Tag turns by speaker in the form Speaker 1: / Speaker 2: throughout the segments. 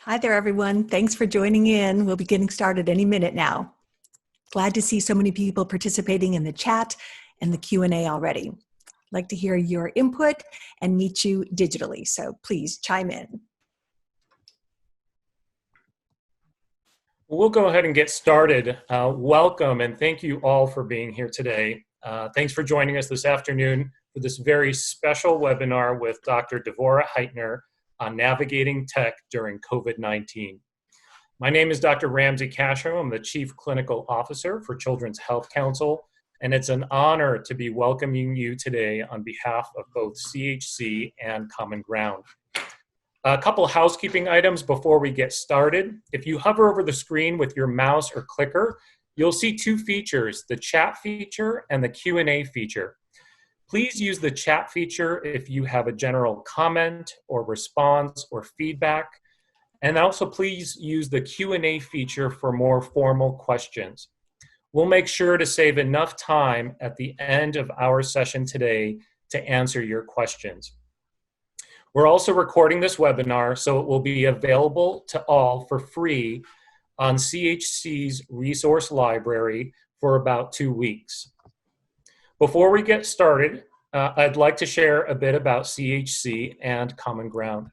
Speaker 1: Hi there, everyone. Thanks for joining in. We'll be getting started any minute now. Glad to see so many people participating in the chat and the Q&A already. I'd like to hear your input and meet you digitally, so please chime in.
Speaker 2: We'll go ahead and get started. Welcome and thank you all for being here today. Thanks for joining us this afternoon for this very special webinar with Dr. Devorah Heitner on navigating tech during COVID-19. My name is Dr. Ramsey Casho. I'm the Chief Clinical Officer for Children's Health Council, and it's an honor to be welcoming you today on behalf of both CHC and Common Ground. A couple housekeeping items before we get started. If you hover over the screen with your mouse or clicker, you'll see two features, the chat feature and the Q&A feature. Please use the chat feature if you have a general comment or response or feedback. And also please use the Q&A feature for more formal questions. We'll make sure to save enough time at the end of our session today to answer your questions. We're also recording this webinar, so it will be available to all for free on CHC's resource library for about 2 weeks. Before we get started, I'd like to share a bit about CHC and Common Ground.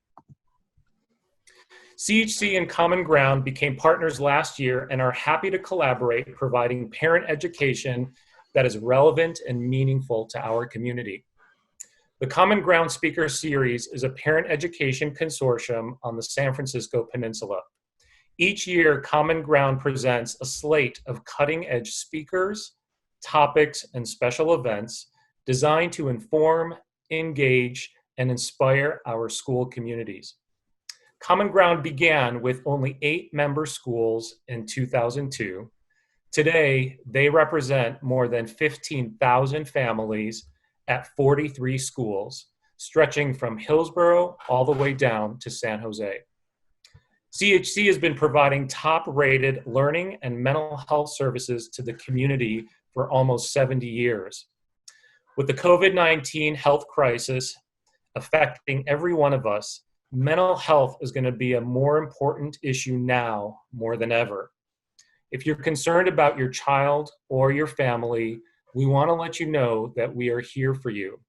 Speaker 2: CHC and Common Ground became partners last year and are happy to collaborate, providing parent education that is relevant and meaningful to our community. The Common Ground Speaker Series is a parent education consortium on the San Francisco Peninsula. Each year, Common Ground presents a slate of cutting-edge speakers, topics, and special events designed to inform, engage, and inspire our school communities. Common Ground began with only 8 member schools in 2002. Today, they represent more than 15,000 families at 43 schools, stretching from Hillsborough all the way down to San Jose. CHC has been providing top-rated learning and mental health services to the community for almost 70 years. With the COVID-19 health crisis affecting every one of us, mental health is going to be a more important issue now more than ever. If you're concerned about your child or your family, we want to let you know that we are here for you.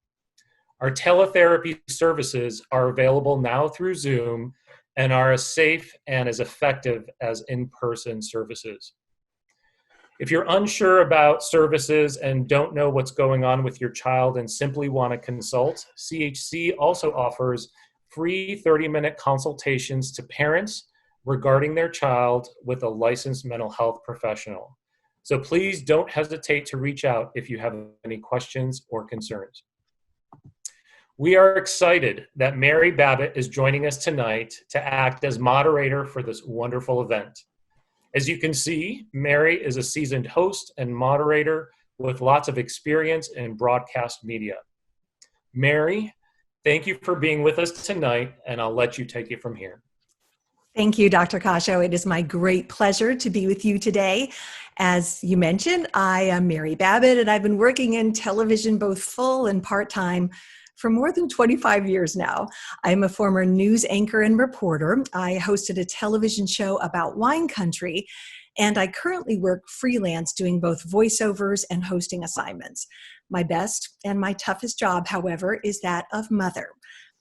Speaker 2: Our teletherapy services are available now through Zoom and are as safe and as effective as in-person services. If you're unsure about services and don't know what's going on with your child and simply want to consult, CHC also offers free 30-minute consultations to parents regarding their child with a licensed mental health professional. So please don't hesitate to reach out if you have any questions or concerns. We are excited that Mary Babbitt is joining us tonight to act as moderator for this wonderful event. As you can see, Mary is a seasoned host and moderator with lots of experience in broadcast media. Mary, thank you for being with us tonight, and I'll let you take it from here.
Speaker 1: Thank you, Dr. Casho. It is my great pleasure to be with you today. As you mentioned, I am Mary Babbitt, and I've been working in television both full and part-time for more than 25 years now. I'm a former news anchor and reporter. I hosted a television show about wine country, and I currently work freelance doing both voiceovers and hosting assignments. My best and my toughest job, however, is that of mother.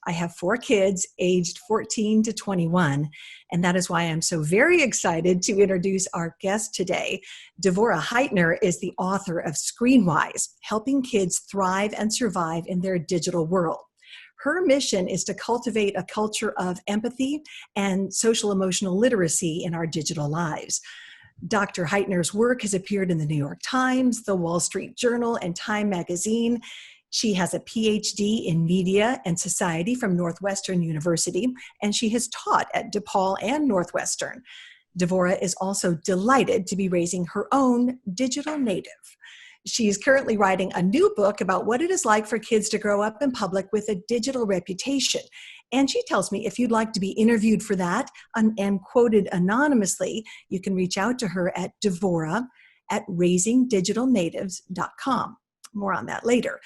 Speaker 1: I have 4 kids aged 14 to 21, and that is why I'm so very excited to introduce our guest today. Devorah Heitner is the author of Screenwise, Helping Kids Thrive and Survive in Their Digital World. Her mission is to cultivate a culture of empathy and social emotional literacy in our digital lives. Dr. Heitner's work has appeared in the New York Times, the Wall Street Journal, and Time Magazine. She has a PhD in media and society from Northwestern University, and she has taught at DePaul and Northwestern. Devorah is also delighted to be raising her own digital native. She is currently writing a new book about what it is like for kids to grow up in public with a digital reputation. And she tells me if you'd like to be interviewed for that and quoted anonymously, you can reach out to her at Devorah@raisingdigitalnatives.com. More on that later.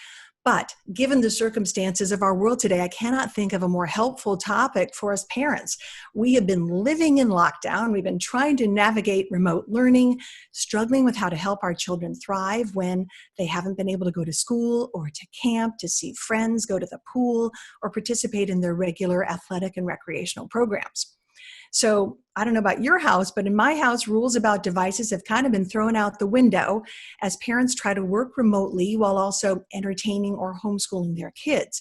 Speaker 1: But given the circumstances of our world today, I cannot think of a more helpful topic for us parents. We have been living in lockdown. We've been trying to navigate remote learning, struggling with how to help our children thrive when they haven't been able to go to school or to camp, to see friends, go to the pool, or participate in their regular athletic and recreational programs. So I don't know about your house, but in my house, rules about devices have kind of been thrown out the window as parents try to work remotely while also entertaining or homeschooling their kids.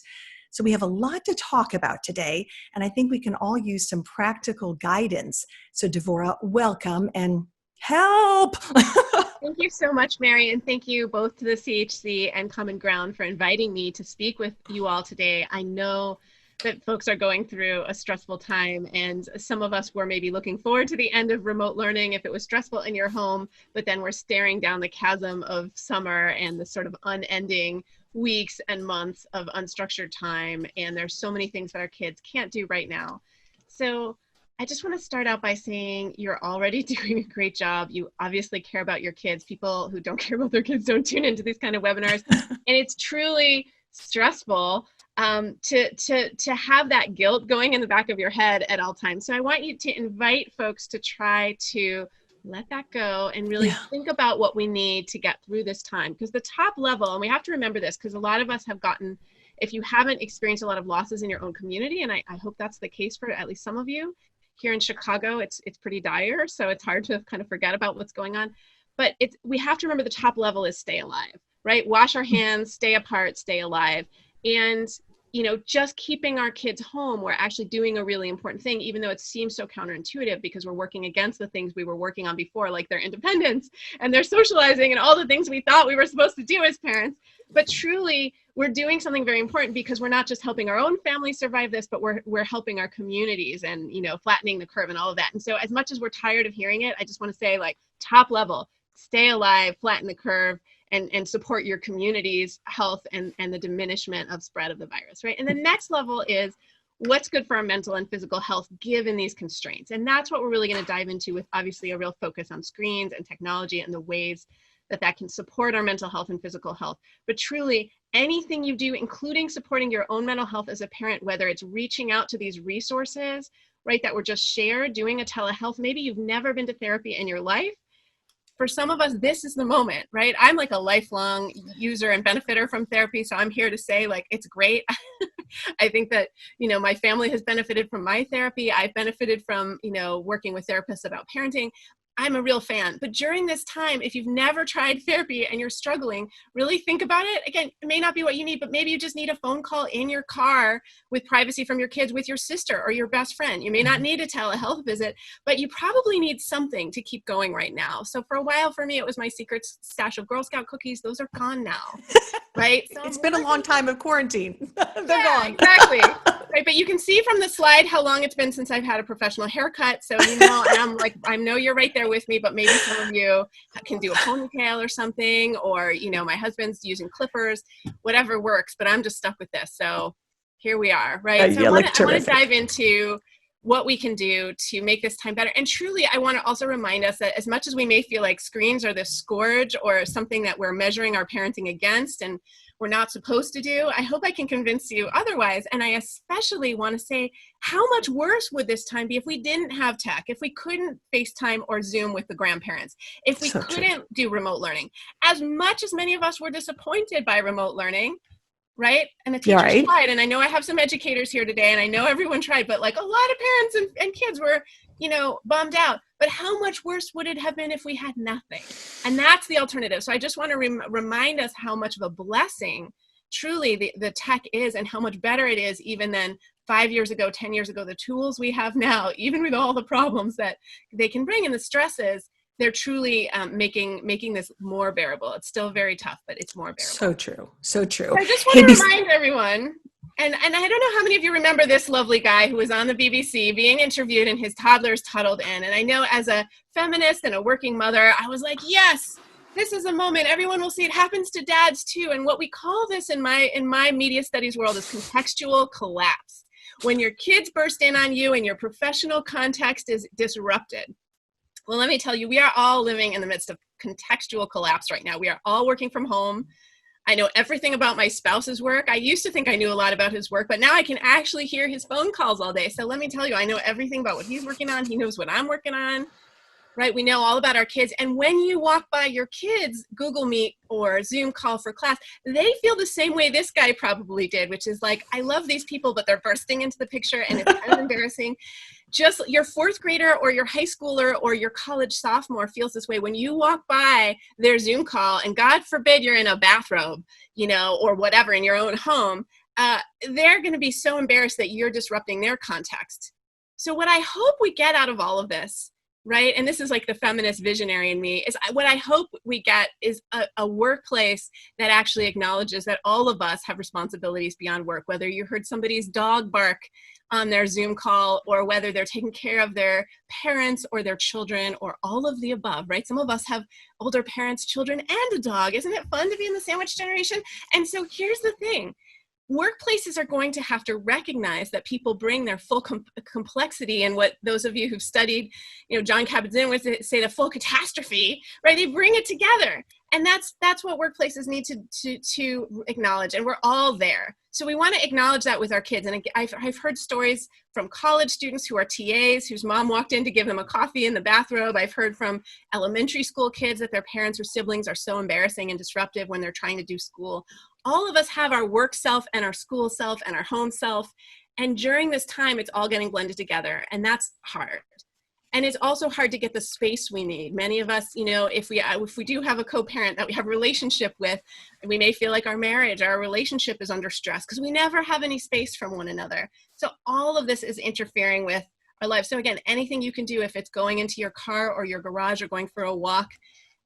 Speaker 1: So we have a lot to talk about today, and I think we can all use some practical guidance. So Devorah, welcome and help.
Speaker 3: Thank you so much, Mary, and thank you both to the CHC and Common Ground for inviting me to speak with you all today. I know that folks are going through a stressful time, and some of us were maybe looking forward to the end of remote learning if it was stressful in your home, but then we're staring down the chasm of summer and the sort of unending weeks and months of unstructured time, and there's so many things that our kids can't do right now. So I just want to start out by saying you're already doing a great job. You obviously care about your kids. People who don't care about their kids don't tune into these kind of webinars, and it's truly stressful to have that guilt going in the back of your head at all times. So I want you to invite folks to try to let that go and really think about what we need to get through this time. Because the top level, and we have to remember this, because a lot of us have gotten, if you haven't experienced a lot of losses in your own community, and I hope that's the case for at least some of you, here in Chicago, it's pretty dire, so it's hard to kind of forget about what's going on. But we have to remember the top level is stay alive, right? Wash our hands, stay apart, stay alive. And, you know, just keeping our kids home, we're actually doing a really important thing, even though it seems so counterintuitive because we're working against the things we were working on before, like their independence and their socializing and all the things we thought we were supposed to do as parents. But truly, we're doing something very important because we're not just helping our own family survive this, but we're helping our communities and, you know, flattening the curve and all of that. And so as much as we're tired of hearing it, I just want to say, like, top level, stay alive, flatten the curve, and support your community's health and the diminishment of spread of the virus, right? And the next level is what's good for our mental and physical health given these constraints. And that's what we're really going to dive into, with obviously a real focus on screens and technology and the ways that can support our mental health and physical health. But truly, anything you do, including supporting your own mental health as a parent, whether it's reaching out to these resources, right, that were just shared, doing a telehealth, maybe you've never been to therapy in your life. For some of us, this is the moment, right? I'm like a lifelong user and benefitter from therapy, so I'm here to say, like, it's great. I think that, you know, my family has benefited from my therapy. I've benefited from, you know, working with therapists about parenting. I'm a real fan. But during this time, if you've never tried therapy and you're struggling, really think about it. Again, it may not be what you need, but maybe you just need a phone call in your car with privacy from your kids with your sister or your best friend. You may not need a telehealth visit, but you probably need something to keep going right now. So for a while, for me, it was my secret stash of Girl Scout cookies. Those are gone now, right? So
Speaker 1: it's been a long time of quarantine. They're gone.
Speaker 3: Exactly. Right, but you can see from the slide how long it's been since I've had a professional haircut. So, you know, and I'm like, I know you're right there with me, but maybe some of you can do a ponytail or something, or, you know, my husband's using clippers, whatever works, but I'm just stuck with this. So here we are, right? So I want to dive into what we can do to make this time better. And truly, I want to also remind us that as much as we may feel like screens are this scourge or something that we're measuring our parenting against and we're not supposed to do, I hope I can convince you otherwise. And I especially want to say, how much worse would this time be if we didn't have tech, if we couldn't FaceTime or Zoom with the grandparents, if we couldn't do remote learning? As much as many of us were disappointed by remote learning, right? And the teachers tried, and I know I have some educators here today, and I know everyone tried, but like a lot of parents and kids were, you know, bummed out. But how much worse would it have been if we had nothing? And that's the alternative. So I just want to remind us how much of a blessing truly the tech is, and how much better it is even than 5 years ago, 10 years ago. The tools we have now, even with all the problems that they can bring and the stresses, they're truly making this more bearable. It's still very tough, but it's more bearable.
Speaker 1: So true. So true.
Speaker 3: So I just want to remind everyone, and I don't know how many of you remember this lovely guy who was on the BBC being interviewed and his toddler's tuddled in. And I know as a feminist and a working mother, I was like, yes, this is a moment. Everyone will see it happens to dads too. And what we call this in my media studies world is contextual collapse. When your kids burst in on you and your professional context is disrupted. Well, let me tell you, we are all living in the midst of contextual collapse right now. We are all working from home. I know everything about my spouse's work. I used to think I knew a lot about his work, but now I can actually hear his phone calls all day. So let me tell you, I know everything about what he's working on. He knows what I'm working on, right? We know all about our kids. And when you walk by your kids' Google Meet or Zoom call for class, they feel the same way this guy probably did, which is like, I love these people, but they're bursting into the picture and it's kind of embarrassing. Just your fourth grader or your high schooler or your college sophomore feels this way when you walk by their Zoom call, and God forbid you're in a bathrobe, you know, or whatever in your own home, they're going to be so embarrassed that you're disrupting their context. So what I hope we get out of all of this, right, and this is like the feminist visionary in me, is what I hope we get is a workplace that actually acknowledges that all of us have responsibilities beyond work, whether you heard somebody's dog bark on their Zoom call, or whether they're taking care of their parents or their children, or all of the above, right? Some of us have older parents, children, and a dog. Isn't it fun to be in the sandwich generation? And so here's the thing. Workplaces are going to have to recognize that people bring their full complexity, and what those of you who've studied, you know, John Kabat-Zinn would say the full catastrophe, right? They bring it together. And that's what workplaces need to acknowledge, and we're all there. So we want to acknowledge that with our kids. And I've heard stories from college students who are TAs, whose mom walked in to give them a coffee in the bathrobe. I've heard from elementary school kids that their parents or siblings are so embarrassing and disruptive when they're trying to do school. All of us have our work self and our school self and our home self. And during this time, it's all getting blended together, and that's hard. And it's also hard to get the space we need. Many of us, you know, if we do have a co-parent that we have a relationship with, we may feel like our marriage, our relationship is under stress because we never have any space from one another. So all of this is interfering with our life. So again, anything you can do, if it's going into your car or your garage or going for a walk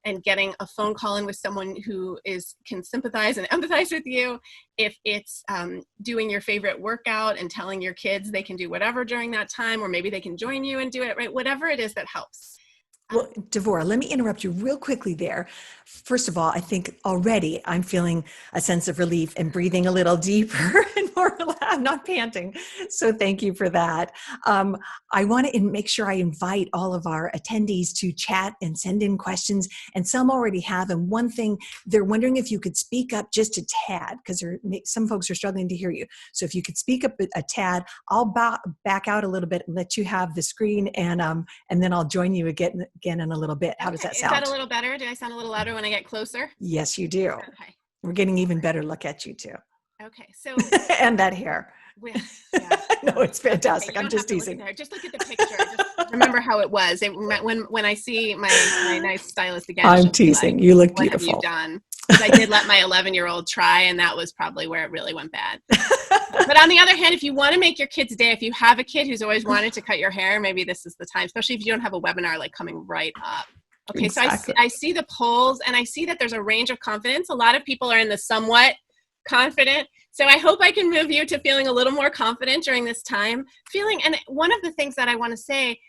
Speaker 3: and getting a phone call in with someone who can sympathize and empathize with you, if it's doing your favorite workout and telling your kids they can do whatever during that time, or maybe they can join you and do it, right? Whatever it is that helps.
Speaker 1: Well, Devorah, let me interrupt you real quickly there. First of all, I think already I'm feeling a sense of relief and breathing a little deeper and more relaxed. I'm not panting. So thank you for that. I want to make sure I invite all of our attendees to chat and send in questions. And some already have. And one thing, they're wondering if you could speak up just a tad, because some folks are struggling to hear you. So if you could speak up a tad, I'll back out a little bit and let you have the screen, and then I'll join you again in a little bit. How does that sound?
Speaker 3: Is that a little better? Do I sound a little louder when I get closer?
Speaker 1: Yes, you do.
Speaker 3: Okay.
Speaker 1: We're getting even better look at you too.
Speaker 3: Okay. So
Speaker 1: and that hair.
Speaker 3: Yeah.
Speaker 1: No, it's fantastic.
Speaker 3: Okay,
Speaker 1: I'm just teasing.
Speaker 3: Just look at the picture. Just remember how it was. When I see my nice stylist again,
Speaker 1: I'm teasing. You look beautiful.
Speaker 3: What have you done? Because I did let my 11-year-old try, and that was probably where it really went bad. But on the other hand, if you want to make your kid's day, if you have a kid who's always wanted to cut your hair, maybe this is the time, especially if you don't have a webinar like coming right up. Okay, exactly. So I see the polls, and I see that there's a range of confidence. A lot of people are in the somewhat confident. So I hope I can move you to feeling a little more confident during this time. And one of the things that I want to say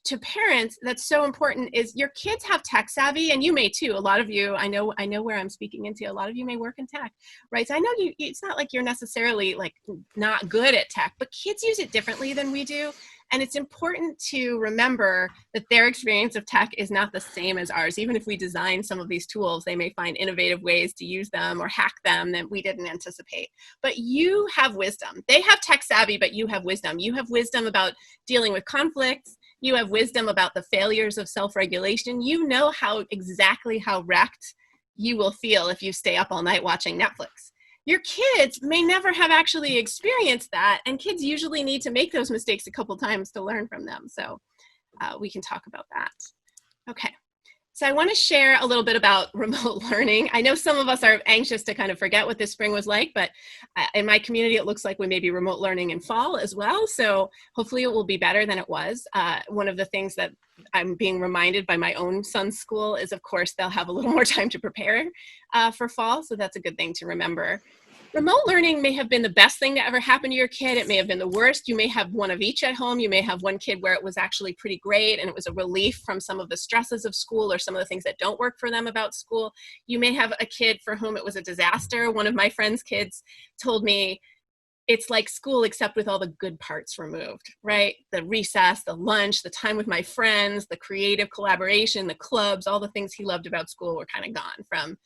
Speaker 3: to parents that's so important is your kids have tech savvy, and you may too. A lot of you, I know where I'm speaking into. A lot of you may work in tech, right? So I know it's not like you're necessarily like not good at tech, but kids use it differently than we do. And it's important to remember that their experience of tech is not the same as ours. Even if we design some of these tools, they may find innovative ways to use them or hack them that we didn't anticipate. But you have wisdom. They have tech savvy, but you have wisdom. You have wisdom about dealing with conflicts. You have wisdom about the failures of self-regulation. You know exactly how wrecked you will feel if you stay up all night watching Netflix. Your kids may never have actually experienced that, and kids usually need to make those mistakes a couple times to learn from them. So we can talk about that. Okay, so I want to share a little bit about remote learning. I know some of us are anxious to kind of forget what this spring was like, but in my community, it looks like we may be remote learning in fall as well. So hopefully it will be better than it was. One of the things that I'm being reminded by my own son's school is, of course, they'll have a little more time to prepare for fall. So that's a good thing to remember. Remote learning may have been the best thing to ever happen to your kid. It may have been the worst. You may have one of each at home. You may have one kid where it was actually pretty great and it was a relief from some of the stresses of school or some of the things that don't work for them about school. You may have a kid for whom it was a disaster. One of my friend's kids told me, it's like school except with all the good parts removed, right? The recess, the lunch, the time with my friends, the creative collaboration, the clubs, all the things he loved about school were kind of gone from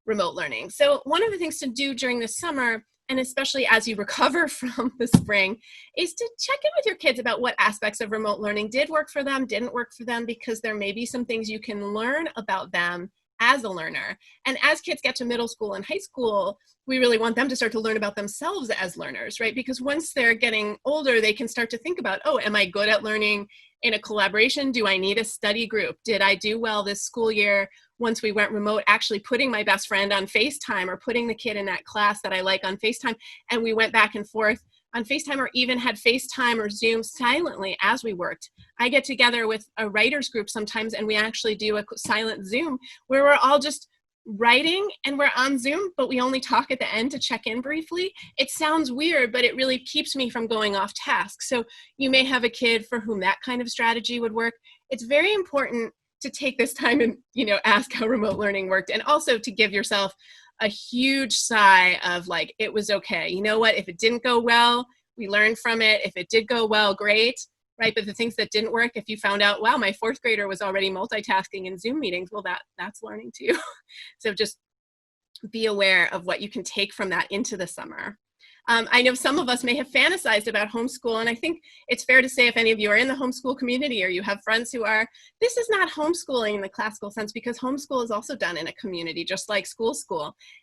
Speaker 3: remote learning. So one of the things to do during the summer, and especially as you recover from the spring, is to check in with your kids about what aspects of remote learning did work for them, didn't work for them, because there may be some things you can learn about them as a learner. And as kids get to middle school and high school, we really want them to start to learn about themselves as learners, right? Because once they're getting older, they can start to think about, oh, am I good at learning in a collaboration? Do I need a study group? Did I do well this school year once we went remote, actually putting my best friend on FaceTime or putting the kid in that class that I like on FaceTime, and we went back and forth on FaceTime, or even had FaceTime or Zoom silently as we worked. I get together with a writers group sometimes, and we actually do a silent Zoom where we're all just writing and we're on Zoom, but we only talk at the end to check in briefly. It sounds weird, but it really keeps me from going off task. So you may have a kid for whom that kind of strategy would work. It's very important to take this time and, ask how remote learning worked, and also to give yourself a huge sigh of like, it was okay. You know what? If it didn't go well, we learned from it. If it did go well, great, right? But the things that didn't work, if you found out, wow, my fourth grader was already multitasking in Zoom meetings, well, that's learning too. So just be aware of what you can take from that into the summer. I know some of us may have fantasized about homeschool, and I think it's fair to say if any of you are in the homeschool community or you have friends who are, this is not homeschooling in the classical sense, because homeschool is also done in a community, just like school.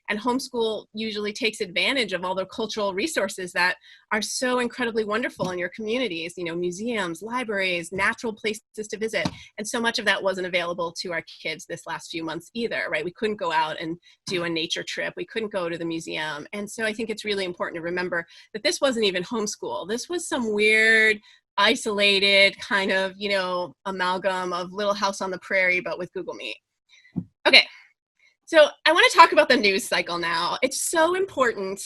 Speaker 3: And homeschool usually takes advantage of all the cultural resources that are so incredibly wonderful in your communities, museums, libraries, natural places to visit. And so much of that wasn't available to our kids this last few months either, right? We couldn't go out and do a nature trip. We couldn't go to the museum. And so I think it's really important to remember that this wasn't even homeschool. This was some weird, isolated kind of, amalgam of Little House on the Prairie, but with Google Meet. Okay, so I want to talk about the news cycle now. It's so important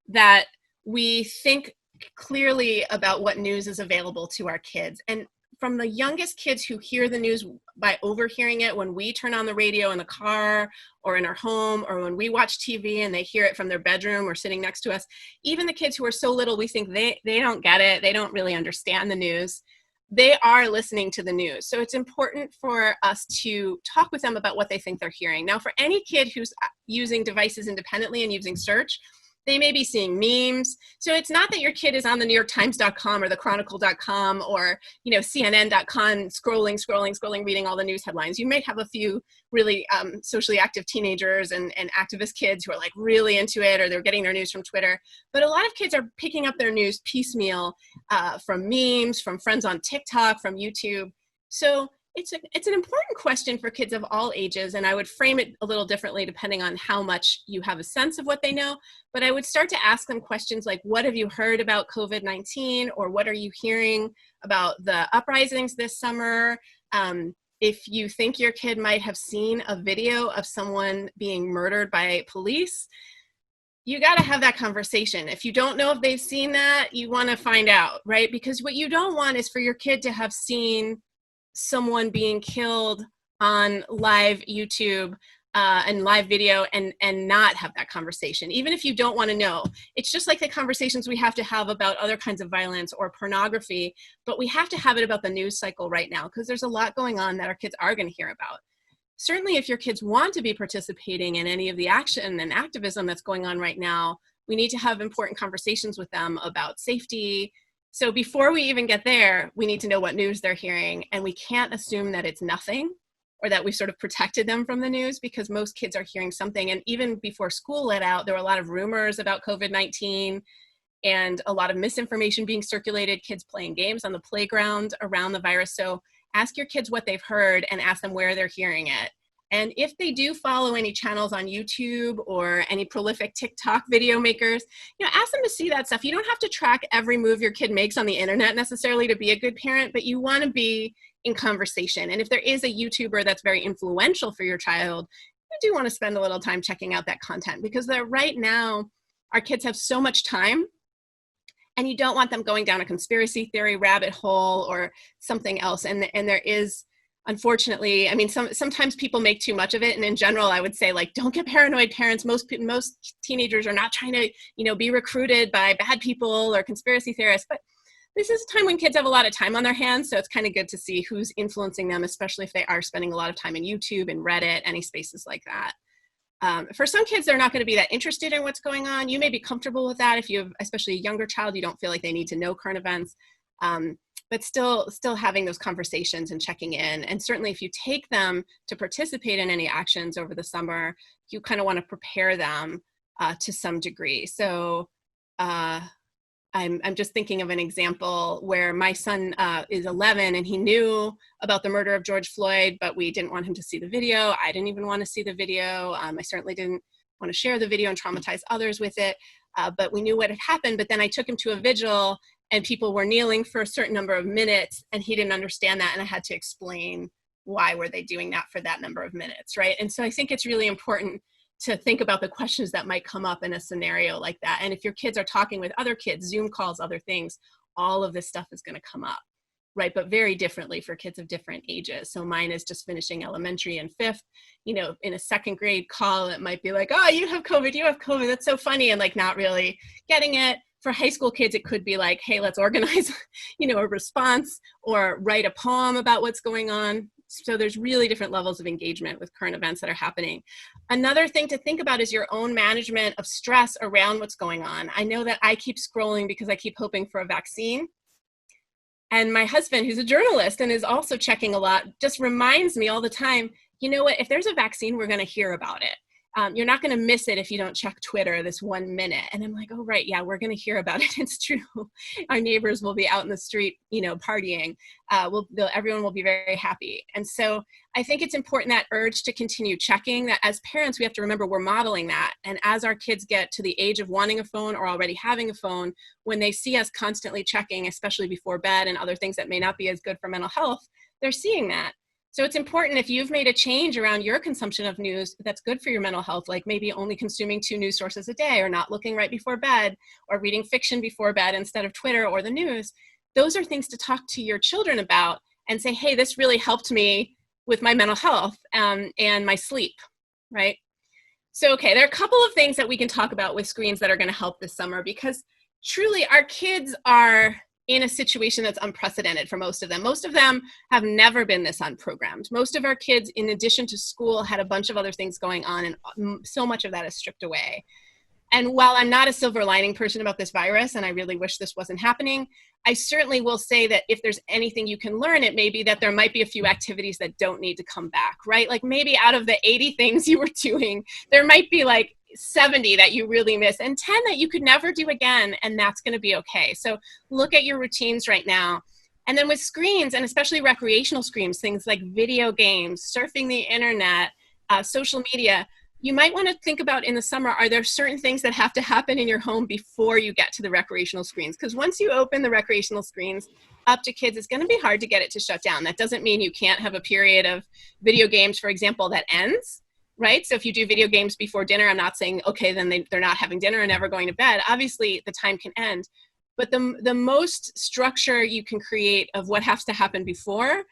Speaker 3: that we think clearly about what news is available to our kids. And from the youngest kids who hear the news by overhearing it when we turn on the radio in the car or in our home, or when we watch TV and they hear it from their bedroom or sitting next to us, even the kids who are so little we think they don't get it, they don't really understand the news, they are listening to the news. So it's important for us to talk with them about what they think they're hearing. Now, for any kid who's using devices independently and using search, they may be seeing memes. So it's not that your kid is on the NewYorkTimes.com or the Chronicle.com or, CNN.com scrolling, reading all the news headlines. You may have a few really socially active teenagers and activist kids who are like really into it, or they're getting their news from Twitter. But a lot of kids are picking up their news piecemeal from memes, from friends on TikTok, from YouTube. So it's an important question for kids of all ages, and I would frame it a little differently depending on how much you have a sense of what they know. But I would start to ask them questions like, what have you heard about COVID-19? Or what are you hearing about the uprisings this summer? If you think your kid might have seen a video of someone being murdered by police, you got to have that conversation. If you don't know if they've seen that, you want to find out, right? Because what you don't want is for your kid to have seen someone being killed on live YouTube and live video and not have that conversation, even if you don't want to know. It's just like the conversations we have to have about other kinds of violence or pornography, but we have to have it about the news cycle right now, because there's a lot going on that our kids are going to hear about. Certainly, if your kids want to be participating in any of the action and activism that's going on right now, we need to have important conversations with them about safety. So before we even get there, we need to know what news they're hearing, and we can't assume that it's nothing or that we've sort of protected them from the news, because most kids are hearing something. And even before school let out, there were a lot of rumors about COVID-19 and a lot of misinformation being circulated, kids playing games on the playground around the virus. So ask your kids what they've heard and ask them where they're hearing it. And if they do follow any channels on YouTube or any prolific TikTok video makers, ask them to see that stuff. You don't have to track every move your kid makes on the internet necessarily to be a good parent, but you want to be in conversation. And if there is a YouTuber that's very influential for your child, you do want to spend a little time checking out that content, because right now our kids have so much time, and you don't want them going down a conspiracy theory rabbit hole or something else. And there is, unfortunately, sometimes people make too much of it. And in general, I would say, don't get paranoid, parents. Most teenagers are not trying to, be recruited by bad people or conspiracy theorists. But this is a time when kids have a lot of time on their hands. So it's kind of good to see who's influencing them, especially if they are spending a lot of time in YouTube and Reddit, any spaces like that. For some kids, they're not going to be that interested in what's going on. You may be comfortable with that if you have, especially a younger child, you don't feel like they need to know current events. But still having those conversations and checking in. And certainly if you take them to participate in any actions over the summer, you kind of want to prepare them to some degree. So I'm just thinking of an example where my son is 11 and he knew about the murder of George Floyd, but we didn't want him to see the video. I didn't even want to see the video. I certainly didn't want to share the video and traumatize others with it. But we knew what had happened. But then I took him to a vigil and people were kneeling for a certain number of minutes and he didn't understand that. And I had to explain why were they doing that for that number of minutes, right? And so I think it's really important to think about the questions that might come up in a scenario like that. And if your kids are talking with other kids, Zoom calls, other things, all of this stuff is going to come up, right? But very differently for kids of different ages. So mine is just finishing elementary in 5th, in a 2nd grade call, it might be like, oh, you have COVID, that's so funny. And like not really getting it. For high school kids, it could be like, hey, let's organize, a response or write a poem about what's going on. So there's really different levels of engagement with current events that are happening. Another thing to think about is your own management of stress around what's going on. I know that I keep scrolling because I keep hoping for a vaccine. And my husband, who's a journalist and is also checking a lot, just reminds me all the time, you know what, if there's a vaccine, we're going to hear about it. You're not going to miss it if you don't check Twitter this 1 minute. And I'm like, oh, right. Yeah, we're going to hear about it. It's true. Our neighbors will be out in the street, partying. Everyone will be very happy. And so I think it's important, that urge to continue checking, that as parents, we have to remember we're modeling that. And as our kids get to the age of wanting a phone or already having a phone, when they see us constantly checking, especially before bed and other things that may not be as good for mental health, they're seeing that. So it's important, if you've made a change around your consumption of news that's good for your mental health, like maybe only consuming 2 news sources a day, or not looking right before bed, or reading fiction before bed instead of Twitter or the news, those are things to talk to your children about and say, hey, this really helped me with my mental health and my sleep, right? So, okay, there are a couple of things that we can talk about with screens that are going to help this summer, because truly our kids are in a situation that's unprecedented for most of them. Most of them have never been this unprogrammed. Most of our kids, in addition to school, had a bunch of other things going on, and so much of that is stripped away. And while I'm not a silver lining person about this virus, and I really wish this wasn't happening, I certainly will say that if there's anything you can learn, it may be that there might be a few activities that don't need to come back, right? Like maybe out of the 80 things you were doing, there might be like 70 that you really miss and 10 that you could never do again, and that's going to be okay. So look at your routines right now. And then with screens, and especially recreational screens, things like video games, surfing the internet, social media, you might want to think about in the summer, are there certain things that have to happen in your home before you get to the recreational screens? Because once you open the recreational screens up to kids, it's going to be hard to get it to shut down. That doesn't mean you can't have a period of video games, for example, that ends. Right? So if you do video games before dinner, I'm not saying, okay, then they're not having dinner and never going to bed. Obviously, the time can end. But the most structure you can create of what has to happen before,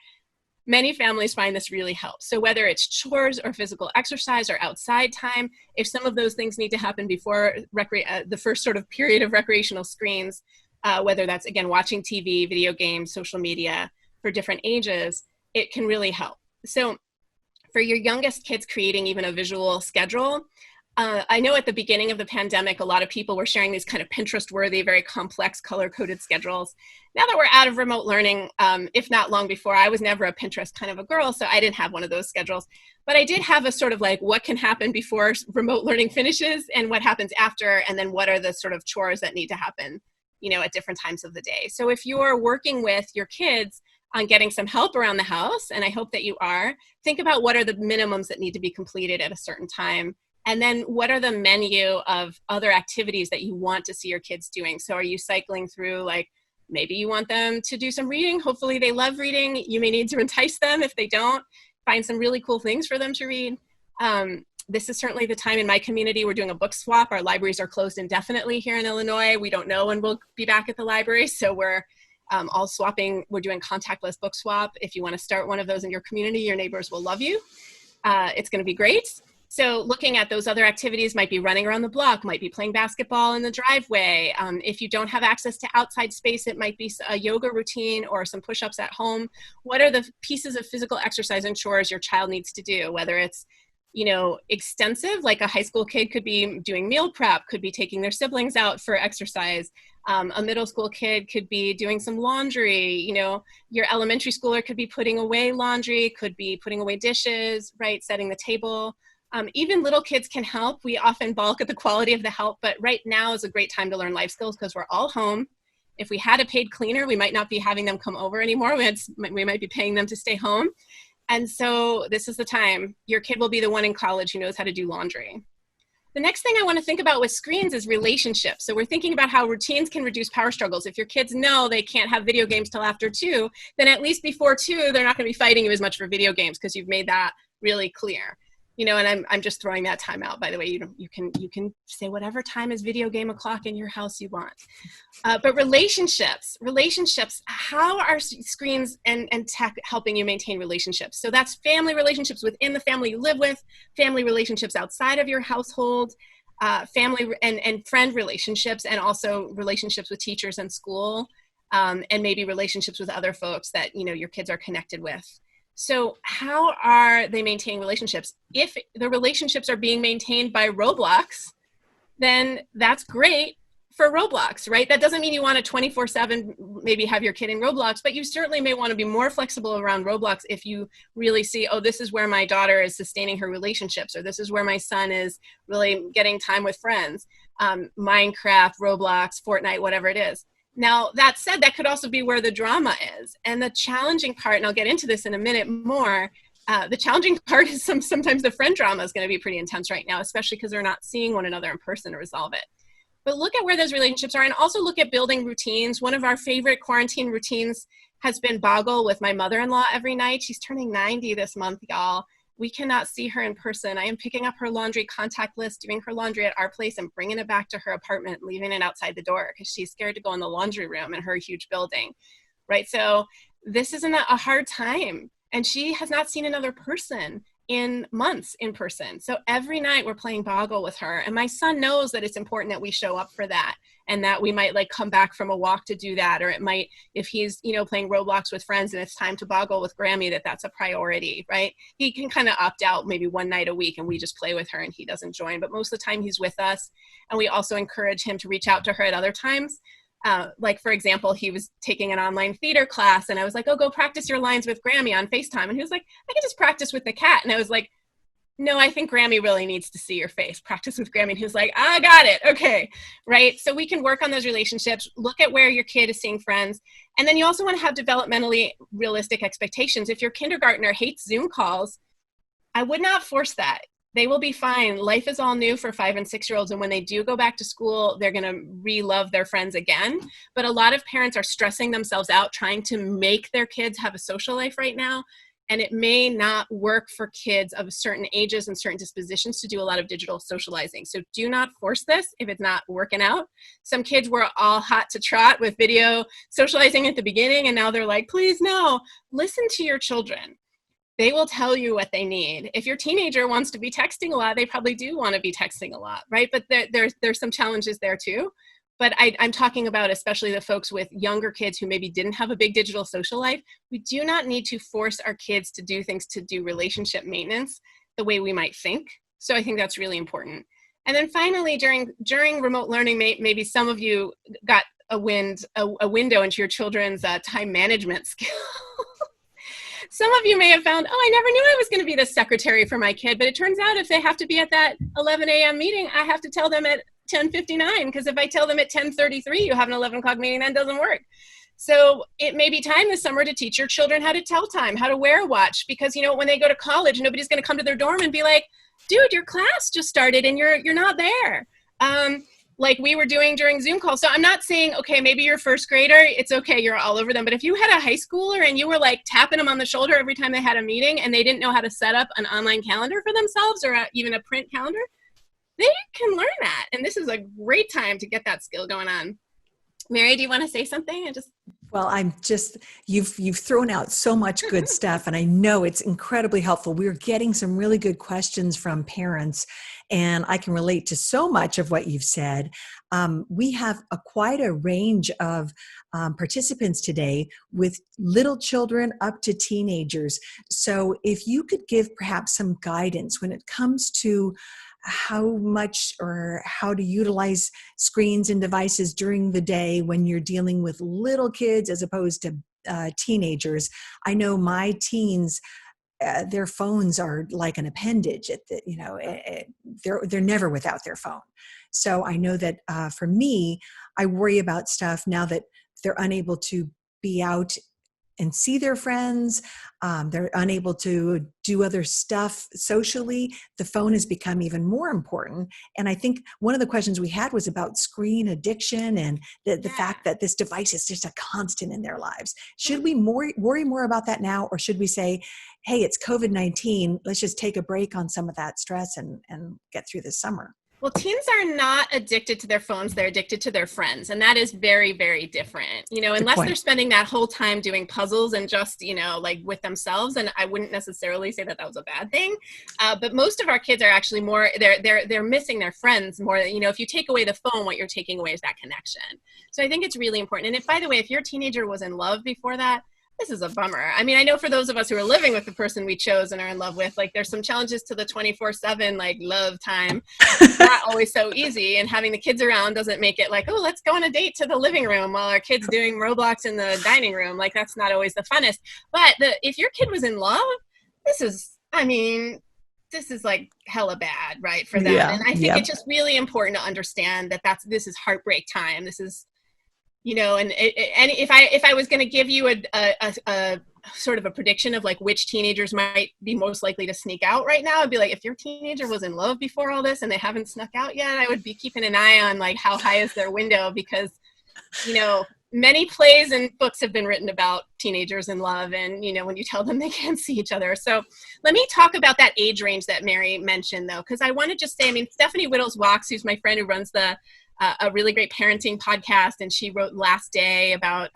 Speaker 3: many families find this really helps. So whether it's chores or physical exercise or outside time, if some of those things need to happen before the first sort of period of recreational screens, whether that's, again, watching TV, video games, social media for different ages, it can really help. So for your youngest kids, creating even a visual schedule. I know at the beginning of the pandemic, a lot of people were sharing these kind of Pinterest-worthy, very complex color-coded schedules. Now that we're out of remote learning, if not long before, I was never a Pinterest kind of a girl, so I didn't have one of those schedules. But I did have a sort of like, what can happen before remote learning finishes and what happens after, and then what are the sort of chores that need to happen, at different times of the day. So if you're working with your kids on getting some help around the house, and I hope that you are, think about what are the minimums that need to be completed at a certain time. And then what are the menu of other activities that you want to see your kids doing? So are you cycling through, like, maybe you want them to do some reading. Hopefully they love reading. You may need to entice them. If they don't, find some really cool things for them to read. This is certainly the time in my community. We're doing a book swap. Our libraries are closed indefinitely here in Illinois. We don't know when we'll be back at the library. So we're all swapping. We're doing contactless book swap. If you want to start one of those in your community, your neighbors will love you. It's going to be great. So looking at those other activities might be running around the block, might be playing basketball in the driveway. If you don't have access to outside space, it might be a yoga routine or some push-ups at home. What are the pieces of physical exercise and chores your child needs to do, whether it's extensive, like a high school kid could be doing meal prep, could be taking their siblings out for exercise. A middle school kid could be doing some laundry. Your elementary schooler could be putting away laundry, could be putting away dishes, right? Setting the table. Even little kids can help. We often balk at the quality of the help, but right now is a great time to learn life skills because we're all home. If we had a paid cleaner, we might not be having them come over anymore. We might be paying them to stay home. And so this is the time. Your kid will be the one in college who knows how to do laundry. The next thing I want to think about with screens is relationships. So we're thinking about how routines can reduce power struggles. If your kids know they can't have video games till after 2, then at least before 2, they're not going to be fighting you as much for video games because you've made that really clear. And I'm just throwing that time out, by the way. You can say whatever time is video game o'clock in your house you want. But relationships, how are screens and tech helping you maintain relationships? So that's family relationships within the family you live with, family relationships outside of your household, family and friend relationships, and also relationships with teachers and school, and maybe relationships with other folks that your kids are connected with. So how are they maintaining relationships? If the relationships are being maintained by Roblox, then that's great for Roblox, right? That doesn't mean you want to 24/7 maybe have your kid in Roblox, but you certainly may want to be more flexible around Roblox if you really see, oh, this is where my daughter is sustaining her relationships, or this is where my son is really getting time with friends. Minecraft, Roblox, Fortnite, whatever it is. Now, that said, that could also be where the drama is. And the challenging part, and I'll get into this in a minute more, the challenging part is sometimes the friend drama is going to be pretty intense right now, especially because they're not seeing one another in person to resolve it. But look at where those relationships are, and also look at building routines. One of our favorite quarantine routines has been Boggle with my mother-in-law every night. She's turning 90 this month, y'all. We cannot see her in person. I am picking up her laundry contact list, doing her laundry at our place, and bringing it back to her apartment, leaving it outside the door because she's scared to go in the laundry room in her huge building, right? So this isn't a hard time. And she has not seen another person in months in person. So every night we're playing Boggle with her. And my son knows that it's important that we show up for that, and that we might come back from a walk to do that. Or it might, if he's, playing Roblox with friends and it's time to Boggle with Grammy, that's a priority, right? He can kind of opt out maybe one night a week and we just play with her and he doesn't join. But most of the time he's with us. And we also encourage him to reach out to her at other times. For example, he was taking an online theater class and I was like, oh, go practice your lines with Grammy on FaceTime. And he was like, I can just practice with the cat. And I was like, no, I think Grammy really needs to see your face. Practice with Grammy. And he was like, I got it. Okay. Right. So we can work on those relationships, look at where your kid is seeing friends. And then you also want to have developmentally realistic expectations. If your kindergartner hates Zoom calls, I would not force that. They will be fine. Life is all new for 5 and 6-year-olds. And when they do go back to school, they're going to re-love their friends again. But a lot of parents are stressing themselves out trying to make their kids have a social life right now. And it may not work for kids of certain ages and certain dispositions to do a lot of digital socializing. So do not force this if it's not working out. Some kids were all hot to trot with video socializing at the beginning. And now they're like, please, no. Listen to your children. They will tell you what they need. If your teenager wants to be texting a lot, they probably do want to be texting a lot, right? But there's some challenges there too. But I'm talking about especially the folks with younger kids who maybe didn't have a big digital social life. We do not need to force our kids to do things to do relationship maintenance the way we might think. So I think that's really important. And then finally, during remote learning, maybe some of you got a window into your children's time management skills. Some of you may have found, oh, I never knew I was going to be the secretary for my kid. But it turns out if they have to be at that 11 a.m. meeting, I have to tell them at 10:59. Because if I tell them at 10:33, you have an 11 o'clock meeting, that doesn't work. So it may be time this summer to teach your children how to tell time, how to wear a watch. Because, when they go to college, nobody's going to come to their dorm and be like, dude, your class just started and you're not there. Like we were doing during Zoom calls. So I'm not saying, okay, maybe you're first grader, it's okay, you're all over them. But if you had a high schooler and you were like tapping them on the shoulder every time they had a meeting and they didn't know how to set up an online calendar for themselves or even a print calendar, they can learn that. And this is a great time to get that skill going on. Mary, do you want to say something?
Speaker 1: Well, you've thrown out so much good stuff, and I know it's incredibly helpful. We're getting some really good questions from parents, and I can relate to so much of what you've said. We have quite a range of participants today with little children up to teenagers. So if you could give perhaps some guidance when it comes to how much or how to utilize screens and devices during the day when you're dealing with little kids as opposed to teenagers. I know my teens, their phones are like an appendage. They're never without their phone. So I know that for me, I worry about stuff now that they're unable to be out and see their friends. They're unable to do other stuff socially. The phone has become even more important. And I think one of the questions we had was about screen addiction and the fact that this device is just a constant in their lives. Should we worry more about that now, or should we say, hey, it's COVID-19, let's just take a break on some of that stress and get through this summer?
Speaker 3: Well, teens are not addicted to their phones. They're addicted to their friends. And that is very, very different, unless they're spending that whole time doing puzzles and just, like with themselves. And I wouldn't necessarily say that was a bad thing. But most of our kids are actually more, they're missing their friends more. If you take away the phone, what you're taking away is that connection. So I think it's really important. And if, by the way, if your teenager was in love before that, this is a bummer. I mean, I know for those of us who are living with the person we chose and are in love with, like there's some challenges to the 24/7 like love time. It's not always so easy, and having the kids around doesn't make it like, oh, let's go on a date to the living room while our kid's doing Roblox in the dining room. Like that's not always the funnest. But if your kid was in love, this is like hella bad, right, for them. Yeah, and I think it's just really important to understand that this is heartbreak time. This is and if I was going to give you a sort of a prediction of like which teenagers might be most likely to sneak out right now, I'd be like, if your teenager was in love before all this and they haven't snuck out yet, I would be keeping an eye on like how high is their window, because many plays and books have been written about teenagers in love and when you tell them they can't see each other. So let me talk about that age range that Mary mentioned, though, because I want to just say, Stephanie Whittles-Walks, who's my friend who runs a really great parenting podcast, and she wrote Last Day about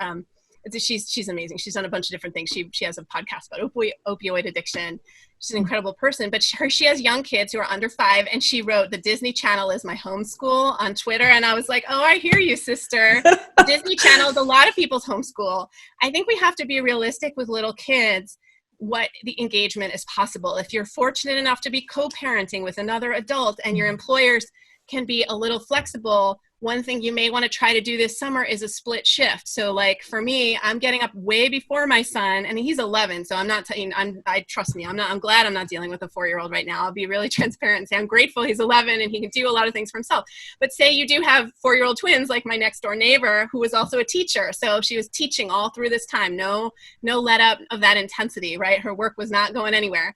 Speaker 3: she's amazing. She's done a bunch of different things. She has a podcast about opioid addiction. She's an incredible person, but she has young kids who are under 5, and she wrote, "The Disney Channel is my homeschool" on Twitter. And I was like, oh, I hear you, sister. The Disney Channel is a lot of people's homeschool. I think we have to be realistic with little kids, what the engagement is possible. If you're fortunate enough to be co-parenting with another adult and your employers can be a little flexible, one thing you may want to try to do this summer is a split shift. So like for me, I'm getting up way before my son, and he's 11. So I'm glad I'm not dealing with a 4-year-old right now. I'll be really transparent and say I'm grateful he's 11 and he can do a lot of things for himself. But say you do have 4-year-old twins, like my next door neighbor, who was also a teacher. So she was teaching all through this time. No let up of that intensity, right? Her work was not going anywhere.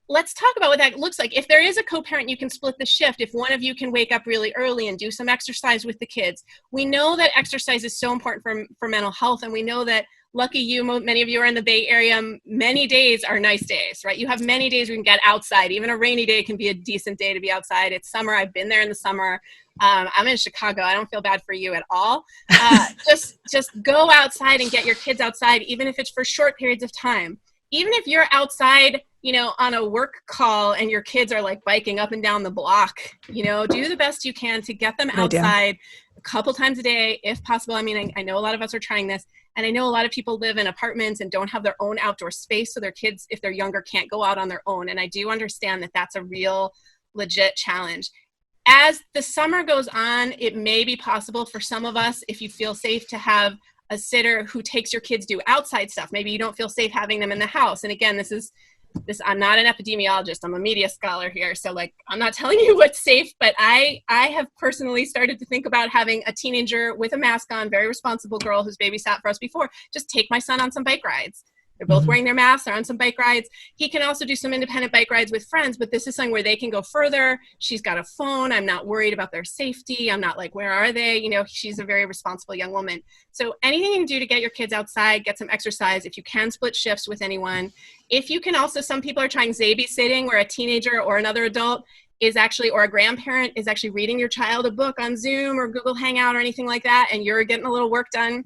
Speaker 3: Let's talk about what that looks like. If there is a co-parent, you can split the shift. If one of you can wake up really early and do some exercise with the kids. We know that exercise is so important for mental health, and we know that, lucky you, many of you are in the Bay Area, many days are nice days, right? You have many days we can get outside. Even a rainy day can be a decent day to be outside. It's summer. I've been there in the summer. I'm in Chicago. I don't feel bad for you at all. Just go outside and get your kids outside, even if it's for short periods of time. Even if you're outside, on a work call and your kids are like biking up and down the block, do the best you can to get them outside a couple times a day, if possible. I know a lot of us are trying this, and I know a lot of people live in apartments and don't have their own outdoor space. So their kids, if they're younger, can't go out on their own. And I do understand that that's a real legit challenge. As the summer goes on, it may be possible for some of us, if you feel safe, to have a sitter who takes your kids do outside stuff. Maybe you don't feel safe having them in the house. And again, I'm not an epidemiologist. I'm a media scholar here. So I'm not telling you what's safe, but I have personally started to think about having a teenager with a mask on, very responsible girl who's babysat for us before, just take my son on some bike rides. They're both wearing their masks. They're on some bike rides. He can also do some independent bike rides with friends, but this is something where they can go further. She's got a phone. I'm not worried about their safety. I'm not like, where are they? She's a very responsible young woman. So anything you can do to get your kids outside, get some exercise. If you can split shifts with anyone. If you can also, some people are trying babysitting, where a teenager or another adult is actually, or a grandparent is actually reading your child a book on Zoom or Google Hangout or anything like that, and you're getting a little work done.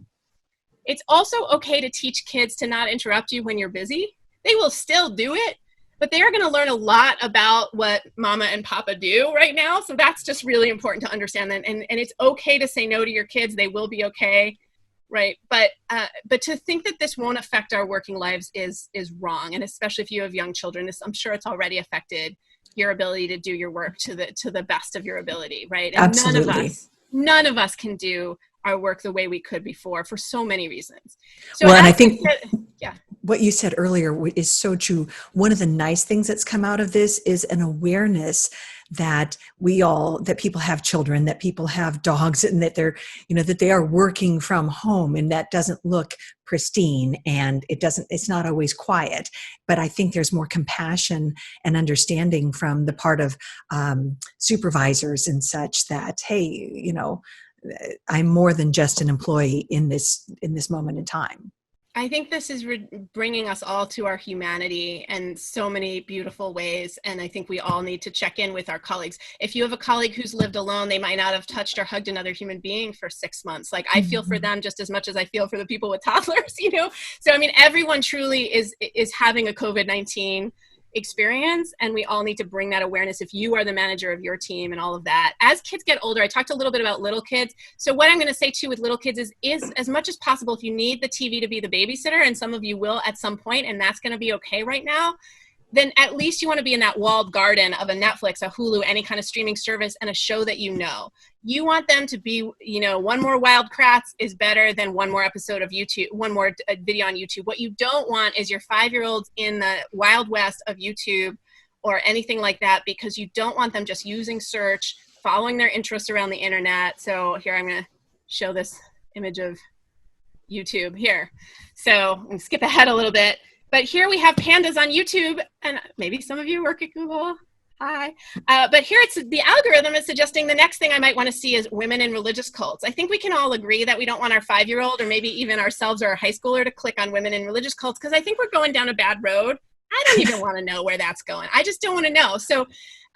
Speaker 3: It's also okay to teach kids to not interrupt you when you're busy. They will still do it, but they are going to learn a lot about what mama and papa do right now. So that's just really important to understand that. And it's okay to say no to your kids. They will be okay. Right. But to think that this won't affect our working lives is wrong. And especially if you have young children, I'm sure it's already affected your ability to do your work to the best of your ability. Right. And
Speaker 1: Absolutely.
Speaker 3: none of us can do our work the way we could before for so many reasons. So
Speaker 1: well, and I think
Speaker 3: yeah.
Speaker 1: What you said earlier is so true. One of the nice things that's come out of this is an awareness that that people have children, that people have dogs, and that that they are working from home, and that doesn't look pristine, and it's not always quiet. But I think there's more compassion and understanding from the part of supervisors and such that, hey, I'm more than just an employee in this moment in time.
Speaker 3: I think this is bringing us all to our humanity in so many beautiful ways. And I think we all need to check in with our colleagues. If you have a colleague who's lived alone, they might not have touched or hugged another human being for 6 months. Like, I feel for them just as much as I feel for the people with toddlers, So, I mean, everyone truly is having a COVID-19 experience, and we all need to bring that awareness if you are the manager of your team and all of that. As kids get older, I talked a little bit about little kids. So what I'm going to say too with little kids is as much as possible, if you need the TV to be the babysitter, and some of you will at some point, and that's going to be okay right now, then at least you want to be in that walled garden of a Netflix, a Hulu, any kind of streaming service, and a show that you know. You want them to be, one more Wild Kratts is better than one more episode of YouTube, one more video on YouTube. What you don't want is your 5-year-olds in the Wild West of YouTube or anything like that, because you don't want them just using search, following their interests around the internet. So here, I'm going to show this image of YouTube here. So I'm going to skip ahead a little bit. But here we have pandas on YouTube, and maybe some of you work at Google. Hi. But here it's the algorithm is suggesting the next thing I might want to see is women in religious cults. I think we can all agree that we don't want our 5-year-old or maybe even ourselves or our high schooler to click on women in religious cults, because I think we're going down a bad road. I don't even want to know where that's going. I just don't want to know. So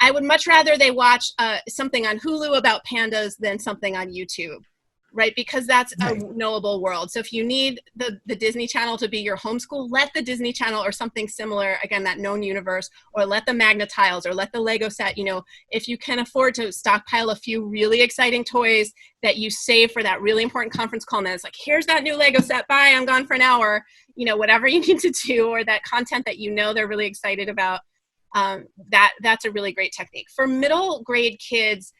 Speaker 3: I would much rather they watch something on Hulu about pandas than something on YouTube. Right? Because that's a knowable world. So if you need the Disney Channel to be your homeschool, let the Disney Channel or something similar, again, that known universe, or let the Magna Tiles or let the Lego set, if you can afford to stockpile a few really exciting toys that you save for that really important conference call, and then it's like, here's that new Lego set, bye, I'm gone for an hour, whatever you need to do, or that content that they're really excited about, that's a really great technique. For middle grade kids,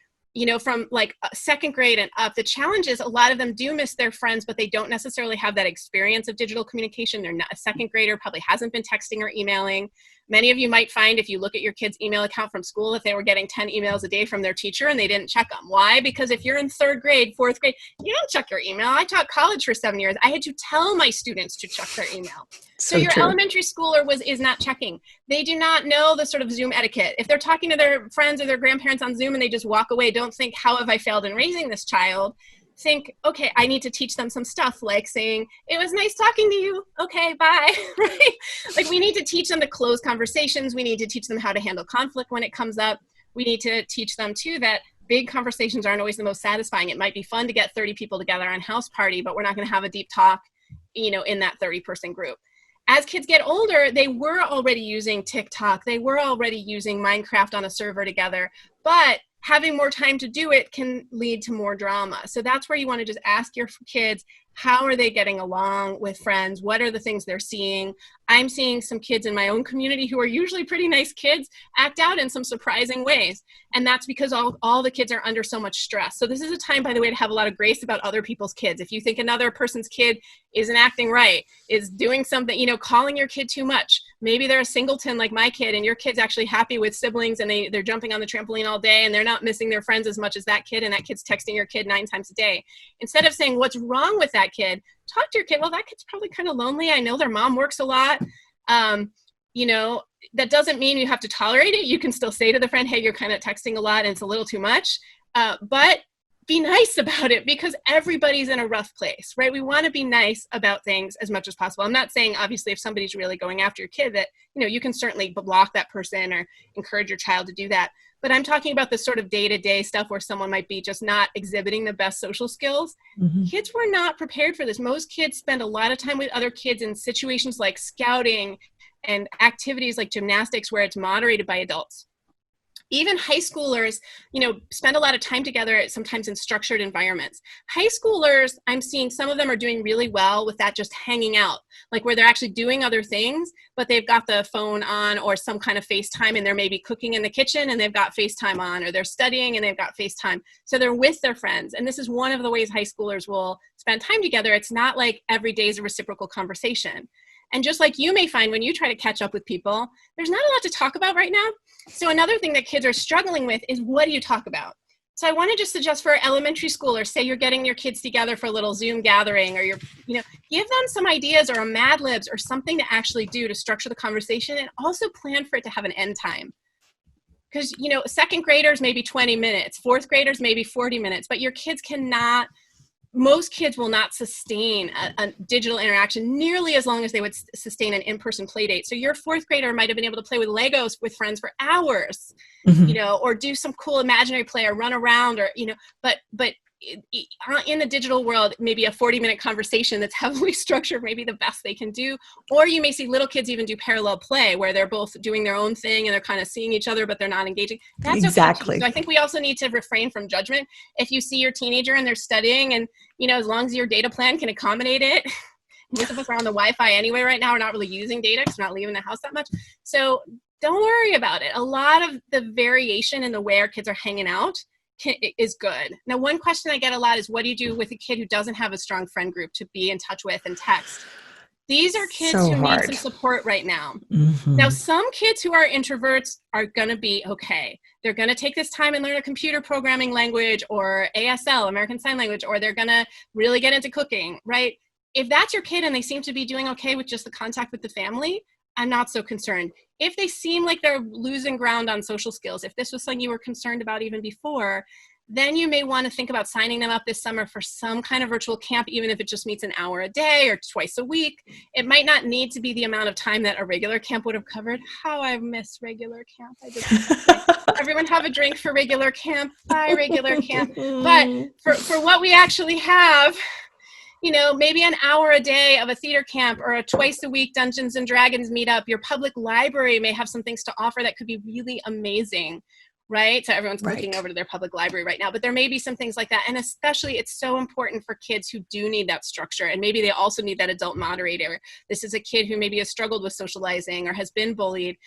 Speaker 3: from like second grade and up, the challenge is a lot of them do miss their friends, but they don't necessarily have that experience of digital communication. They're not a second grader, probably hasn't been texting or emailing. Many of you might find if you look at your kid's email account from school, that they were getting 10 emails a day from their teacher and they didn't check them. Why? Because if you're in third grade, fourth grade, you don't check your email. I taught college for 7 years. I had to tell my students to check their email. So your elementary schooler is not checking. They do not know the sort of Zoom etiquette. If they're talking to their friends or their grandparents on Zoom and they just walk away, don't think, how have I failed in raising this child? Think, okay, I need to teach them some stuff, like saying, it was nice talking to you. Okay, bye, right? Like, we need to teach them to close conversations. We need to teach them how to handle conflict when it comes up. We need to teach them too that big conversations aren't always the most satisfying. It might be fun to get 30 people together on house party, but we're not going to have a deep talk, in that 30-person group. As kids get older, they were already using TikTok. They were already using Minecraft on a server together, but having more time to do it can lead to more drama. So that's where you want to just ask your kids, how are they getting along with friends? What are the things they're seeing? I'm seeing some kids in my own community who are usually pretty nice kids act out in some surprising ways. And that's because all the kids are under so much stress. So this is a time, by the way, to have a lot of grace about other people's kids. If you think another person's kid isn't acting right, is doing something, calling your kid too much. Maybe they're a singleton like my kid, and your kid's actually happy with siblings and they're jumping on the trampoline all day and they're not missing their friends as much as that kid, and that kid's texting your kid 9 times a day. Instead of saying, what's wrong with that kid, talk to your kid. Well, that kid's probably kind of lonely. I know their mom works a lot. That doesn't mean you have to tolerate it. You can still say to the friend, hey, you're kind of texting a lot and it's a little too much. But be nice about it, because everybody's in a rough place, right? We want to be nice about things as much as possible. I'm not saying, obviously, if somebody's really going after your kid, that, you can certainly block that person or encourage your child to do that. But I'm talking about the sort of day-to-day stuff where someone might be just not exhibiting the best social skills.
Speaker 1: Mm-hmm.
Speaker 3: Kids were not prepared for this. Most kids spend a lot of time with other kids in situations like scouting and activities like gymnastics where it's moderated by adults. Even high schoolers, spend a lot of time together, sometimes in structured environments. High schoolers, I'm seeing some of them are doing really well with that, just hanging out, like where they're actually doing other things, but they've got the phone on or some kind of FaceTime, and they're maybe cooking in the kitchen and they've got FaceTime on, or they're studying and they've got FaceTime. So they're with their friends. And this is one of the ways high schoolers will spend time together. It's not like every day is a reciprocal conversation. And just like you may find when you try to catch up with people, there's not a lot to talk about right now. So another thing that kids are struggling with is, what do you talk about? So I want to just suggest for elementary schoolers, say you're getting your kids together for a little Zoom gathering, or give them some ideas or a Mad Libs or something to actually do to structure the conversation, and also plan for it to have an end time. Because, second graders, maybe 20 minutes, fourth graders, maybe 40 minutes, but your kids cannot, most kids will not sustain a digital interaction nearly as long as they would sustain an in-person play date. So your fourth grader might have been able to play with Legos with friends for hours,
Speaker 1: Mm-hmm.
Speaker 3: or do some cool imaginary play, or run around, or, but in the digital world, maybe a 40-minute conversation that's heavily structured may be the best they can do. Or you may see little kids even do parallel play, where they're both doing their own thing and they're kind of seeing each other, but they're not engaging. That's
Speaker 1: Exactly.
Speaker 3: okay too. So I think we also need to refrain from judgment. If you see your teenager and they're studying, and, as long as your data plan can accommodate it, most of us are on the Wi-Fi anyway right now. We're not really using data because we're not leaving the house that much. So don't worry about it. A lot of the variation in the way our kids are hanging out is good. Now, one question I get a lot is, what do you do with a kid who doesn't have a strong friend group to be in touch with and text? These are kids who need some support right now.
Speaker 1: Mm-hmm.
Speaker 3: Now, some kids who are introverts are going to be okay. They're going to take this time and learn a computer programming language, or ASL, American Sign Language, or they're going to really get into cooking, right? If that's your kid and they seem to be doing okay with just the contact with the family, I'm not so concerned. If they seem like they're losing ground on social skills, if this was something you were concerned about even before, then you may want to think about signing them up this summer for some kind of virtual camp, even if it just meets an hour a day or twice a week. It might not need to be the amount of time that a regular camp would have covered. How I miss regular camp. Everyone have a drink for regular camp. Bye, regular camp. But for what we actually have, maybe an hour a day of a theater camp, or a twice a week Dungeons and Dragons meetup. Your public library may have some things to offer that could be really amazing, right? So everyone's looking over to their public library right now, but there may be some things like that. And especially, it's so important for kids who do need that structure. And maybe they also need that adult moderator. This is a kid who maybe has struggled with socializing or has been bullied,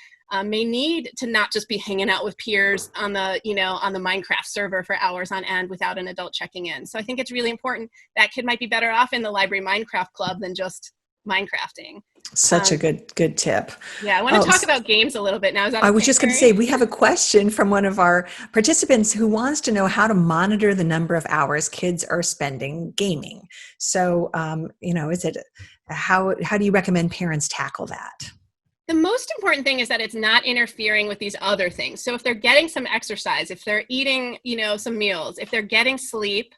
Speaker 3: may need to not just be hanging out with peers on the, on the Minecraft server for hours on end without an adult checking in. So I think it's really important. That kid might be better off in the library Minecraft club than just Minecrafting.
Speaker 1: Such a good tip.
Speaker 3: Yeah, I want to talk about games a little bit now. Is that
Speaker 1: I was just going to say, we have a question from one of our participants who wants to know how to monitor the number of hours kids are spending gaming. So, how do you recommend parents tackle that?
Speaker 3: The most important thing is that it's not interfering with these other things. So if they're getting some exercise, if they're eating, some meals, if they're getting sleep,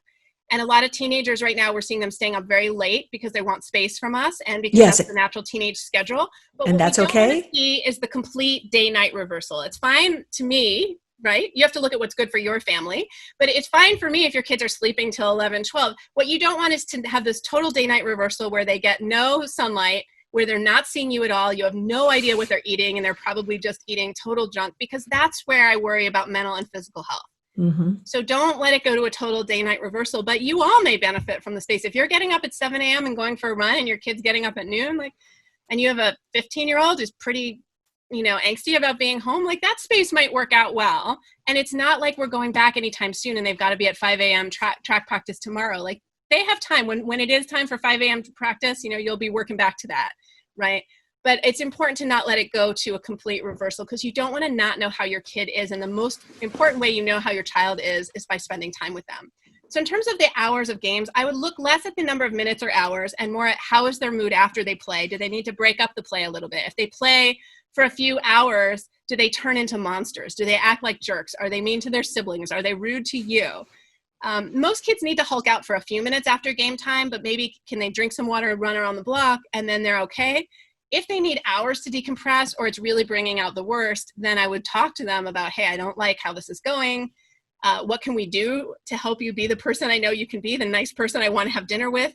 Speaker 3: and a lot of teenagers right now, we're seeing them staying up very late because they want space from us, and because that's the natural teenage schedule. But
Speaker 1: and that's okay.
Speaker 3: What we don't want to see is the complete day-night reversal. It's fine to me, right? You have to look at what's good for your family, but it's fine for me if your kids are sleeping till 11, 12. What you don't want is to have this total day-night reversal where they get no sunlight, where they're not seeing you at all. You have no idea what they're eating, and they're probably just eating total junk, because that's where I worry about mental and physical health. Mm-hmm. So don't let it go to a total day-night reversal, but you all may benefit from the space. If you're getting up at 7 a.m. and going for a run, and your kid's getting up at noon, and you have a 15-year-old who's pretty, angsty about being home, that space might work out well. And it's not like we're going back anytime soon and they've got to be at 5 a.m. track practice tomorrow. They have time. When it is time for 5 a.m. to practice, you'll be working back to that, right? But it's important to not let it go to a complete reversal, because you don't want to not know how your kid is. And the most important way you know how your child is by spending time with them. So in terms of the hours of games, I would look less at the number of minutes or hours and more at how is their mood after they play. Do they need to break up the play a little bit? If they play for a few hours, do they turn into monsters? Do they act like jerks? Are they mean to their siblings? Are they rude to you? Most kids need to hulk out for a few minutes after game time, but maybe can they drink some water and run around the block and then they're okay? If they need hours to decompress or it's really bringing out the worst, then I would talk to them about, hey, I don't like how this is going. What can we do to help you be the person I know you can be, the nice person I want to have dinner with?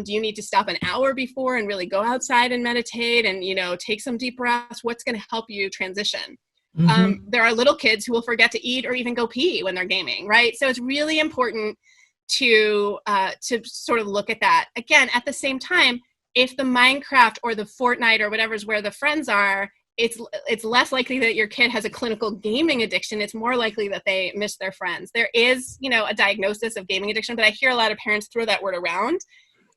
Speaker 3: Do you need to stop an hour before and really go outside and meditate and, take some deep breaths? What's going to help you transition? Mm-hmm. There are little kids who will forget to eat or even go pee when they're gaming, right? So it's really important to sort of look at that. Again, at the same time, if the Minecraft or the Fortnite or whatever is where the friends are, it's less likely that your kid has a clinical gaming addiction. It's more likely that they miss their friends. There is, a diagnosis of gaming addiction, but I hear a lot of parents throw that word around.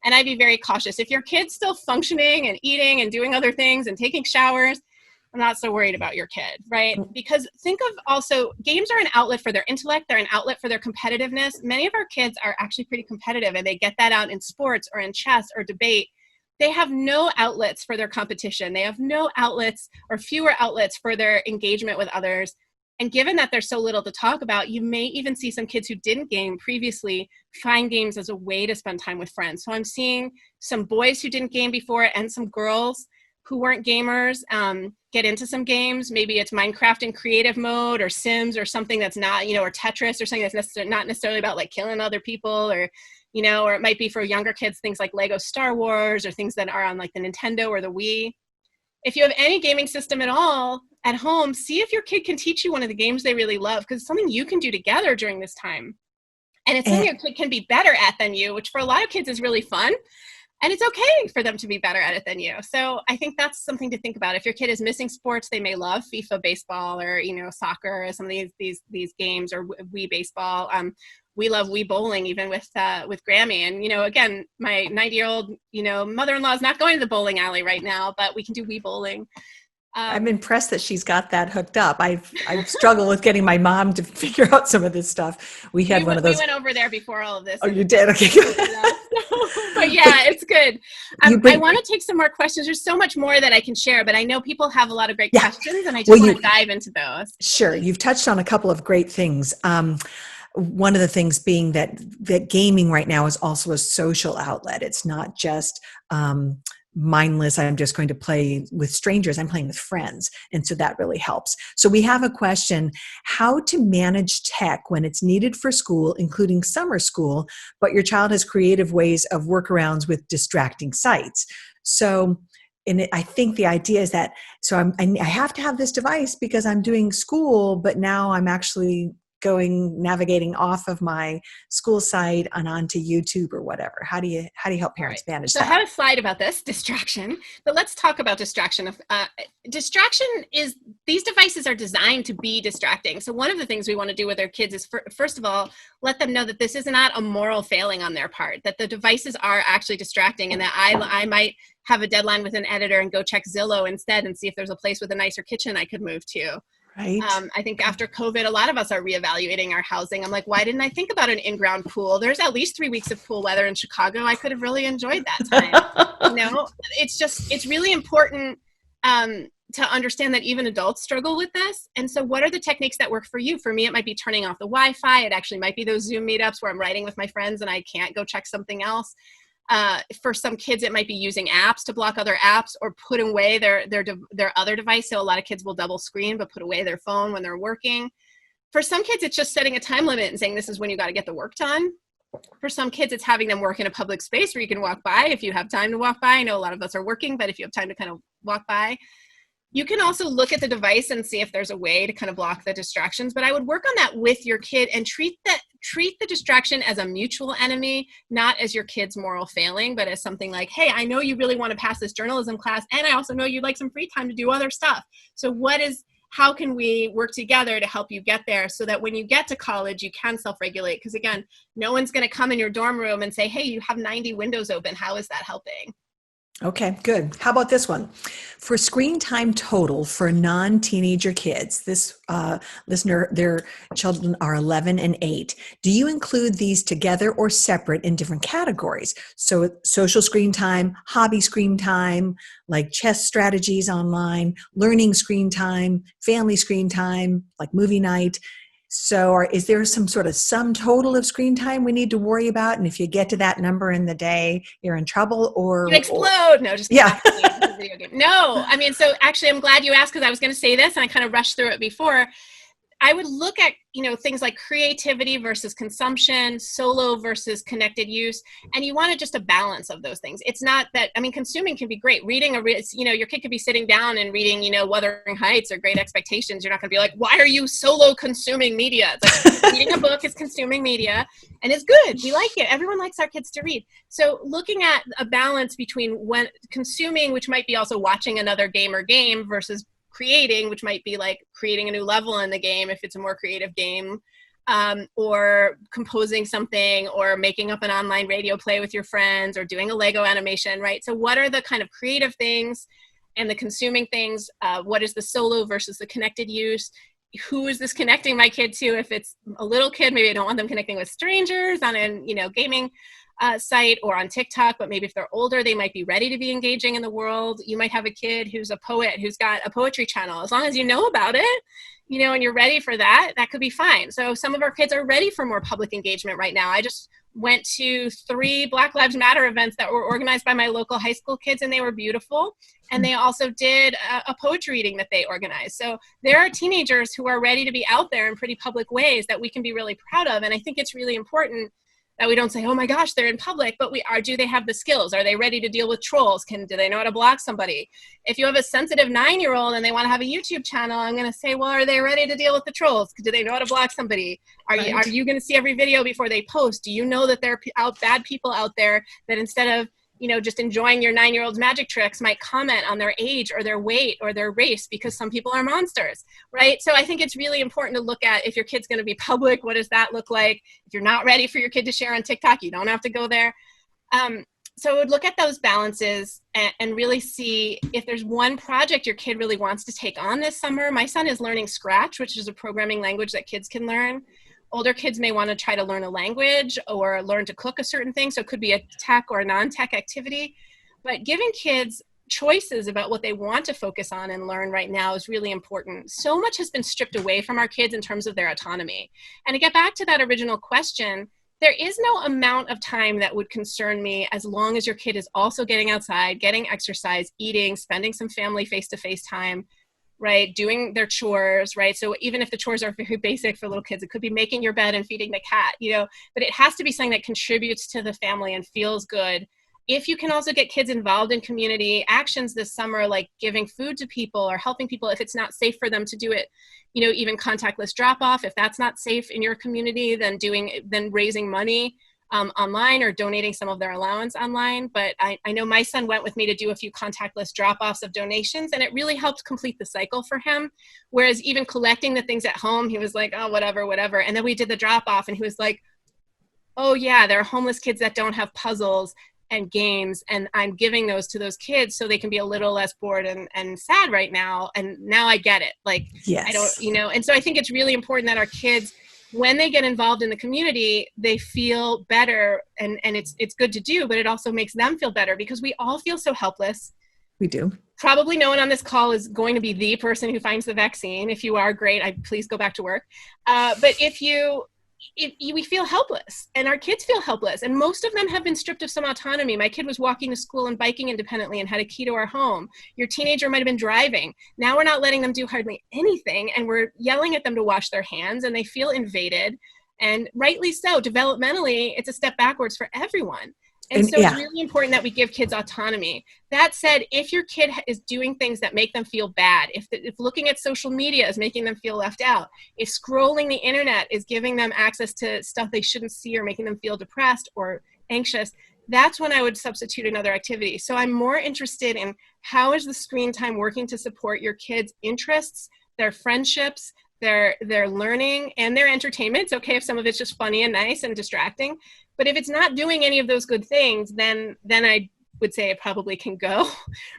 Speaker 3: And I'd be very cautious. If your kid's still functioning and eating and doing other things and taking showers, I'm not so worried about your kid, right? Because think of also, games are an outlet for their intellect. They're an outlet for their competitiveness. Many of our kids are actually pretty competitive and they get that out in sports or in chess or debate. They have no outlets for their competition. They have no outlets or fewer outlets for their engagement with others. And given that there's so little to talk about, you may even see some kids who didn't game previously find games as a way to spend time with friends. So I'm seeing some boys who didn't game before and some girls who weren't gamers get into some games. Maybe it's Minecraft in creative mode or Sims or something that's not, or Tetris or something that's not necessarily about like killing other people or it might be for younger kids, things like Lego Star Wars or things that are on like the Nintendo or the Wii. If you have any gaming system at all at home, see if your kid can teach you one of the games they really love, because it's something you can do together during this time. And it's something your kid can be better at than you, which for a lot of kids is really fun. And it's okay for them to be better at it than you. So I think that's something to think about. If your kid is missing sports, they may love FIFA baseball or, soccer or some of these games or Wii baseball. We love Wii bowling, even with Grammy. And, again, my 90-year-old, mother-in-law is not going to the bowling alley right now, but we can do Wii bowling.
Speaker 1: I'm impressed that she's got that hooked up. I've struggled with getting my mom to figure out some of this stuff. We one of those. We
Speaker 3: went over there before all of this.
Speaker 1: Oh, you did? Okay.
Speaker 3: But yeah, it's good. I want to take some more questions. There's so much more that I can share, but I know people have a lot of great questions, and I just want to dive into those.
Speaker 1: Sure. You've touched on a couple of great things. One of the things being that gaming right now is also a social outlet. It's not just mindless, I'm just going to play with strangers. I'm playing with friends. And so that really helps. So we have a question: how to manage tech when it's needed for school, including summer school, but your child has creative ways of workarounds with distracting sites. So I think the idea is that, I have to have this device because I'm doing school, but now I'm actually navigating off of my school site and onto YouTube or whatever. How do you help parents manage that?
Speaker 3: So I have a slide about this distraction, but let's talk about distraction. Distraction is, these devices are designed to be distracting. So one of the things we want to do with our kids is, first of all, let them know that this is not a moral failing on their part, that the devices are actually distracting, and that I might have a deadline with an editor and go check Zillow instead and see if there's a place with a nicer kitchen I could move to.
Speaker 1: Right.
Speaker 3: I think after COVID, a lot of us are reevaluating our housing. I'm like, why didn't I think about an in-ground pool? There's at least 3 weeks of cool weather in Chicago. I could have really enjoyed that time. It's really important to understand that even adults struggle with this. And so what are the techniques that work for you? For me, it might be turning off the Wi-Fi. It actually might be those Zoom meetups where I'm writing with my friends and I can't go check something else. For some kids, it might be using apps to block other apps or put away their other device. So a lot of kids will double screen, but put away their phone when they're working. For some kids, it's just setting a time limit and saying, this is when you got to get the work done. For some kids, it's having them work in a public space where you can walk by if you have time to walk by. I know a lot of us are working, but if you have time to kind of walk by. You can also look at the device and see if there's a way to kind of block the distractions, but I would work on that with your kid and treat the distraction as a mutual enemy, not as your kid's moral failing, but as something like, hey, I know you really want to pass this journalism class, and I also know you'd like some free time to do other stuff. So how can we work together to help you get there so that when you get to college, you can self-regulate? Because again, no one's going to come in your dorm room and say, hey, you have 90 windows open. How is that helping?
Speaker 1: Okay, good. How about this one? For screen time total for non-teenager kids, this listener, their children are 11 and 8. Do you include these together or separate in different categories? So social screen time, hobby screen time, like chess strategies online, learning screen time, family screen time, like movie night. So is there some sort of sum total of screen time we need to worry about? And if you get to that number in the day, you're in trouble, or
Speaker 3: you explode. No, just kidding.
Speaker 1: yeah.
Speaker 3: It's a video game. No, I mean, so actually I'm glad you asked, because I was going to say this and I kind of rushed through it before. I would look at, things like creativity versus consumption, solo versus connected use, and you want just a balance of those things. It's not that, consuming can be great. Reading your kid could be sitting down and reading, Wuthering Heights or Great Expectations. You're not going to be like, why are you solo consuming media? It's like reading a book is consuming media, and it's good. We like it. Everyone likes our kids to read. So looking at a balance between when consuming, which might be also watching another game versus creating, which might be like creating a new level in the game if it's a more creative game, or composing something, or making up an online radio play with your friends, or doing a Lego animation, right? So what are the kind of creative things and the consuming things? What is the solo versus the connected use? Who is this connecting my kid to? If it's a little kid, maybe I don't want them connecting with strangers on a gaming site or on TikTok, but maybe if they're older, they might be ready to be engaging in the world. You might have a kid who's a poet, who's got a poetry channel. As long as you know about it, and you're ready for that, that could be fine. So some of our kids are ready for more public engagement right now. I just went to 3 Black Lives Matter events that were organized by my local high school kids, and they were beautiful. And they also did a poetry reading that they organized. So there are teenagers who are ready to be out there in pretty public ways that we can be really proud of. And I think it's really important that we don't say, oh my gosh, they're in public, but do they have the skills? Are they ready to deal with trolls? Do they know how to block somebody? If you have a sensitive 9-year-old and they want to have a YouTube channel, I'm going to say, well, are they ready to deal with the trolls? Do they know how to block somebody? Are you going to see every video before they post? Do you know that there are bad people out there that instead of just enjoying your 9-year-old's magic tricks might comment on their age or their weight or their race, because some people are monsters, right? So I think it's really important to look at, if your kid's going to be public, what does that look like? If you're not ready for your kid to share on TikTok, you don't have to go there. So I would look at those balances and really see if there's one project your kid really wants to take on this summer. My son is learning Scratch, which is a programming language that kids can learn. Older kids may want to try to learn a language or learn to cook a certain thing. So it could be a tech or a non-tech activity. But giving kids choices about what they want to focus on and learn right now is really important. So much has been stripped away from our kids in terms of their autonomy. And to get back to that original question, there is no amount of time that would concern me as long as your kid is also getting outside, getting exercise, eating, spending some family face-to-face time, right? Doing their chores, right? So even if the chores are very basic for little kids, it could be making your bed and feeding the cat, but it has to be something that contributes to the family and feels good. If you can also get kids involved in community actions this summer, like giving food to people or helping people, if it's not safe for them to do it, even contactless drop off, if that's not safe in your community, then raising money online or donating some of their allowance online. But I know my son went with me to do a few contactless drop-offs of donations, and it really helped complete the cycle for him. Whereas even collecting the things at home, he was like, oh, whatever. And then we did the drop-off and he was like, oh yeah, there are homeless kids that don't have puzzles and games, and I'm giving those to those kids so they can be a little less bored and sad right now. And now I get it. Like, yes. I don't, and so I think it's really important that our kids, when they get involved in the community, they feel better, and it's good to do, but it also makes them feel better, because we all feel so helpless.
Speaker 1: We do.
Speaker 3: Probably no one on this call is going to be the person who finds the vaccine. If you are, great, please go back to work. But if we feel helpless, and our kids feel helpless, and most of them have been stripped of some autonomy. My kid was walking to school and biking independently and had a key to our home. Your teenager might have been driving. Now we're not letting them do hardly anything, and we're yelling at them to wash their hands, and they feel invaded, and rightly so. Developmentally, it's a step backwards for everyone. And so it's really important that we give kids autonomy. That said, if your kid is doing things that make them feel bad, if looking at social media is making them feel left out, if scrolling the internet is giving them access to stuff they shouldn't see or making them feel depressed or anxious, that's when I would substitute another activity. So I'm more interested in how is the screen time working to support your kids' interests, their friendships, their learning, and their entertainment. It's okay if some of it's just funny and nice and distracting. But if it's not doing any of those good things, then I would say it probably can go,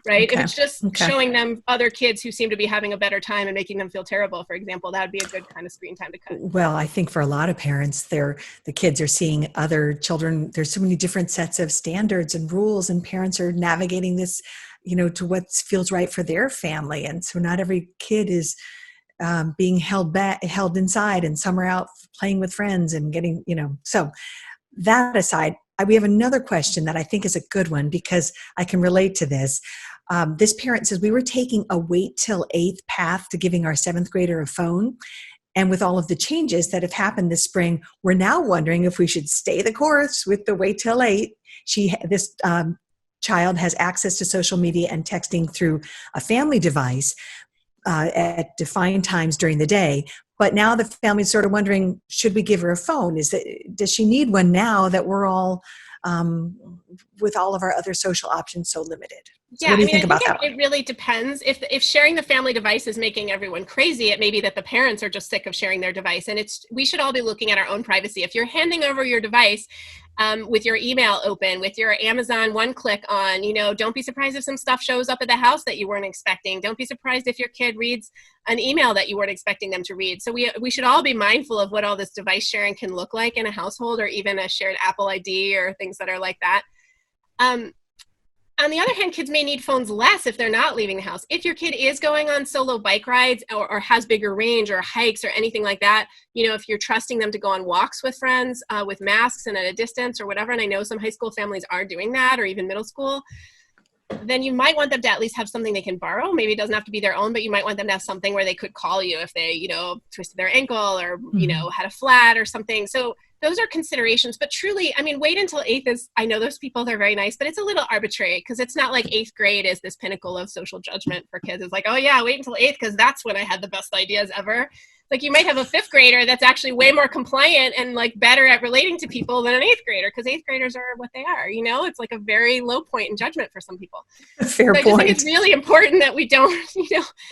Speaker 3: right? Okay. If it's just showing them other kids who seem to be having a better time and making them feel terrible, for example, that would be a good kind of screen time to cut.
Speaker 1: Well, I think for a lot of parents, the kids are seeing other children. There's so many different sets of standards and rules, and parents are navigating this, to what feels right for their family. And so not every kid is being held inside, and some are out playing with friends and getting, so that aside, we have another question that I think is a good one because I can relate to this. This parent says, we were taking a wait till 8th path to giving our 7th grader a phone. And with all of the changes that have happened this spring, we're now wondering if we should stay the course with the wait till 8. This child has access to social media and texting through a family device at defined times during the day. But now the family's sort of wondering, should we give her a phone? Does she need one now that we're all, with all of our other social options so limited? So
Speaker 3: Yeah,
Speaker 1: what do you think about that?
Speaker 3: It really depends. If sharing the family device is making everyone crazy, it may be that the parents are just sick of sharing their device. And we should all be looking at our own privacy. If you're handing over your device with your email open, with your Amazon one-click on, don't be surprised if some stuff shows up at the house that you weren't expecting. Don't be surprised if your kid reads an email that you weren't expecting them to read. So we should all be mindful of what all this device sharing can look like in a household, or even a shared Apple ID or things that are like that. On the other hand, kids may need phones less if they're not leaving the house. If your kid is going on solo bike rides or has bigger range or hikes or anything like that, if you're trusting them to go on walks with friends with masks and at a distance or whatever, and I know some high school families are doing that, or even middle school, then you might want them to at least have something they can borrow. Maybe it doesn't have to be their own, but you might want them to have something where they could call you if they, twisted their ankle or, had a flat or something. So those are considerations, but truly, wait until 8th I know those people, they're very nice, but it's a little arbitrary because it's not like 8th grade is this pinnacle of social judgment for kids. It's like, oh yeah, wait until 8th because that's when I had the best ideas ever. Like you might have a 5th grader that's actually way more compliant and like better at relating to people than an 8th grader, because 8th graders are what they are, it's like a very low point in judgment for some people.
Speaker 1: Fair
Speaker 3: so I
Speaker 1: point.
Speaker 3: just think it's really important that we don't,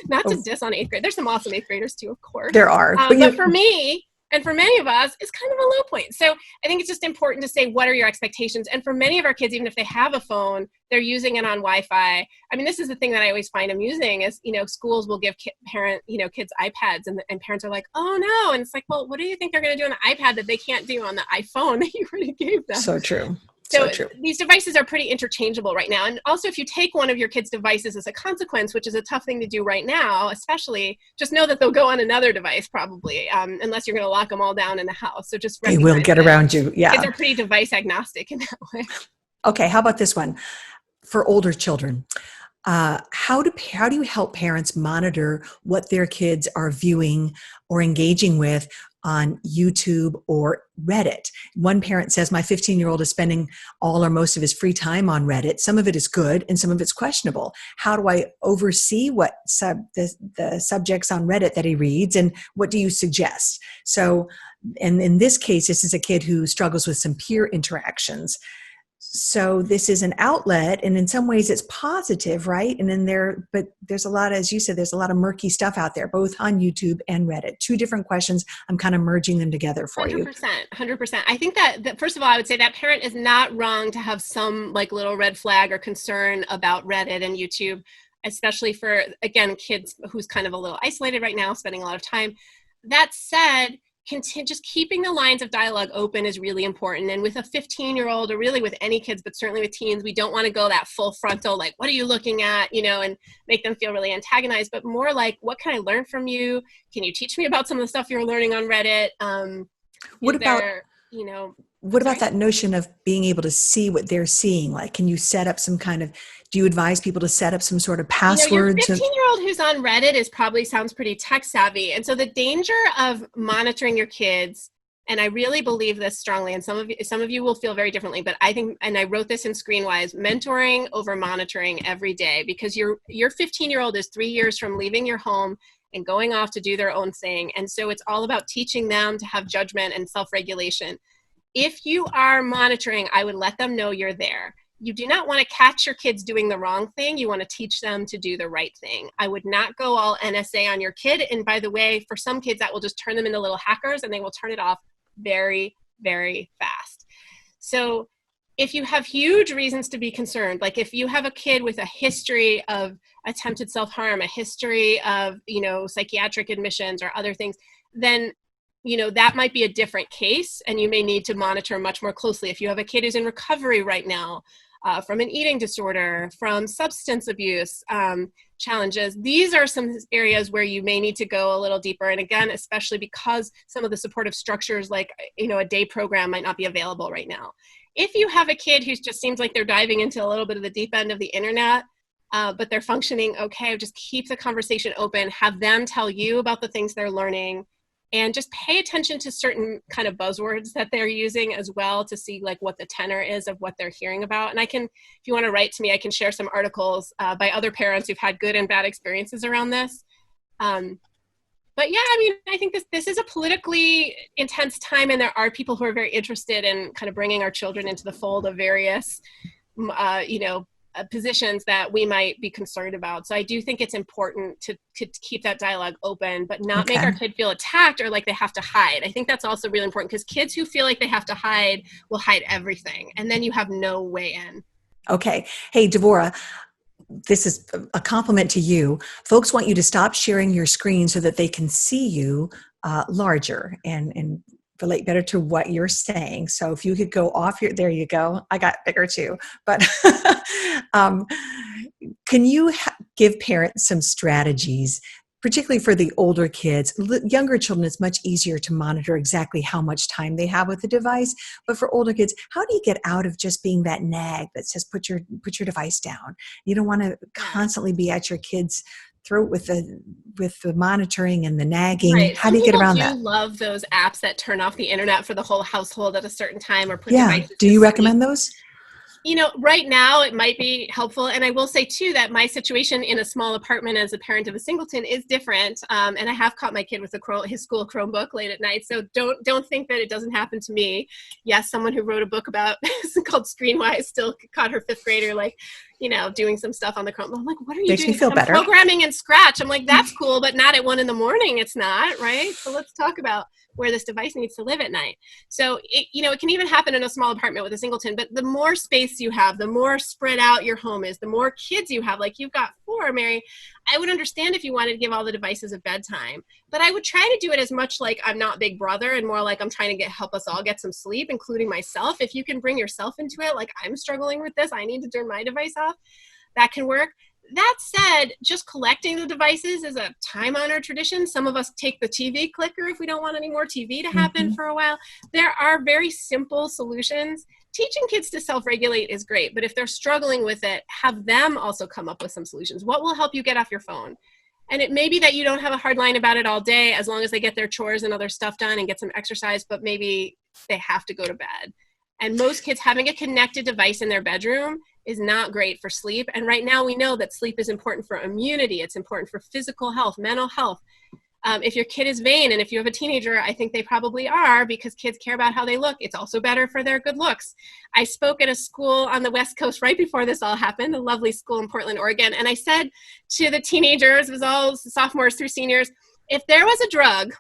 Speaker 3: not to diss on 8th grade. There's some awesome 8th graders too, of course.
Speaker 1: There are.
Speaker 3: But for me, and for many of us, it's kind of a low point. So I think it's just important to say, what are your expectations? And for many of our kids, even if they have a phone, they're using it on Wi-Fi. This is the thing that I always find amusing is, schools will give kids iPads and parents are like, oh no. And it's like, well, what do you think they're going to do on the iPad that they can't do on the iPhone that you already gave them?
Speaker 1: So true.
Speaker 3: So these devices are pretty interchangeable right now. And also, if you take one of your kids' devices as a consequence, which is a tough thing to do right now, especially, just know that they'll go on another device probably, unless you're going to lock them all down in the house. So just
Speaker 1: they will get around you. Yeah.
Speaker 3: Kids are pretty device agnostic in that way.
Speaker 1: Okay. How about this one? For older children, how do you help parents monitor what their kids are viewing or engaging with on YouTube or Reddit? One parent says, my 15-year-old is spending all or most of his free time on Reddit. Some of it is good and some of it's questionable. How do I oversee what the subjects on Reddit that he reads, and what do you suggest? So, and in this case, this is a kid who struggles with some peer interactions. So this is an outlet, and in some ways it's positive, right? And then but there's a lot, as you said, there's a lot of murky stuff out there, both on YouTube and Reddit. Two different questions. I'm kind of merging them together for
Speaker 3: 100%,
Speaker 1: you.
Speaker 3: 100%. I think that first of all, I would say that parent is not wrong to have some like little red flag or concern about Reddit and YouTube, especially for, again, kids who's kind of a little isolated right now, spending a lot of time. That said, just keeping the lines of dialogue open is really important. And with a 15-year-old, or really with any kids, but certainly with teens, we don't want to go that full frontal, like, what are you looking at, and make them feel really antagonized, but more like, what can I learn from you? Can you teach me about some of the stuff you're learning on Reddit? What
Speaker 1: about that notion of being able to see what they're seeing? Like, can you set up do you advise people to set up some sort of password?
Speaker 3: Your 15-year-old who's on Reddit sounds pretty tech savvy. And so the danger of monitoring your kids, and I really believe this strongly, and some of you will feel very differently, but I think, and I wrote this in Screenwise, mentoring over monitoring every day, because your 15-year-old is 3 years from leaving your home and going off to do their own thing. And so it's all about teaching them to have judgment and self-regulation. If you are monitoring, I would let them know you're there. You do not want to catch your kids doing the wrong thing. You want to teach them to do the right thing. I would not go all NSA on your kid. And by the way, for some kids, that will just turn them into little hackers, and they will turn it off very, very fast. So if you have huge reasons to be concerned, like if you have a kid with a history of attempted self-harm, a history of, psychiatric admissions or other things, then that might be a different case, and you may need to monitor much more closely. If you have a kid who's in recovery right now, from an eating disorder, from substance abuse challenges. These are some areas where you may need to go a little deeper. And again, especially because some of the supportive structures like, a day program might not be available right now. If you have a kid who just seems like they're diving into a little bit of the deep end of the internet, but they're functioning okay, just keep the conversation open, have them tell you about the things they're learning, and just pay attention to certain kind of buzzwords that they're using as well to see like what the tenor is of what they're hearing about. And I can, if you want to write to me, I can share some articles by other parents who've had good and bad experiences around this. But yeah, I think this is a politically intense time, and there are people who are very interested in kind of bringing our children into the fold of various, positions that we might be concerned about. So I do think it's important to keep that dialogue open, but not make our kid feel attacked or like they have to hide. I think that's also really important, because kids who feel like they have to hide will hide everything, and then you have no way in.
Speaker 1: Okay. Hey, Devorah, this is a compliment to you. Folks want you to stop sharing your screen so that they can see you larger and relate better to what you're saying. So if you could go off there you go. I got bigger too. But can you give parents some strategies, particularly for the older kids? Younger children, it's much easier to monitor exactly how much time they have with the device. But for older kids, how do you get out of just being that nag that says, put your device down? You don't want to constantly be at your kids' throat with the monitoring and the nagging.
Speaker 3: Right.
Speaker 1: How do you get around that?
Speaker 3: I love those apps that turn off the internet for the whole household at a certain time, or put
Speaker 1: devices. Do you recommend those?
Speaker 3: Right now it might be helpful. And I will say too that my situation in a small apartment as a parent of a singleton is different. And I have caught my kid with his school Chromebook late at night. So don't think that it doesn't happen to me. Yes, someone who wrote a book about called Screenwise still caught her fifth grader doing some stuff on the Chromebook. I'm like, what are you doing?
Speaker 1: Makes me feel better.
Speaker 3: Programming in Scratch. I'm like, that's cool, but not at 1 a.m. It's not, right? So let's talk about where this device needs to live at night. So it can even happen in a small apartment with a singleton, but the more space you have, the more spread out your home is, the more kids you have, like you've got 4, Mary, I would understand if you wanted to give all the devices a bedtime, but I would try to do it as much like I'm not Big Brother and more like I'm trying to help us all get some sleep, including myself. If you can bring yourself into it, like I'm struggling with this, I need to turn my device off, that can work. That said, just collecting the devices is a time-honored tradition. Some of us take the TV clicker if we don't want any more TV to happen for a while. There are very simple solutions. Teaching kids to self-regulate is great, but if they're struggling with it, have them also come up with some solutions. What will help you get off your phone? And it may be that you don't have a hard line about it all day, as long as they get their chores and other stuff done and get some exercise, but maybe they have to go to bed. And most kids having a connected device in their bedroom is not great for sleep. And right now we know that sleep is important for immunity. It's important for physical health, mental health. If your kid is vain, and if you have a teenager, I think they probably are, because kids care about how they look. It's also better for their good looks. I spoke at a school on the West Coast right before this all happened, a lovely school in Portland, Oregon. And I said to the teenagers, it was all sophomores through seniors, if there was a drug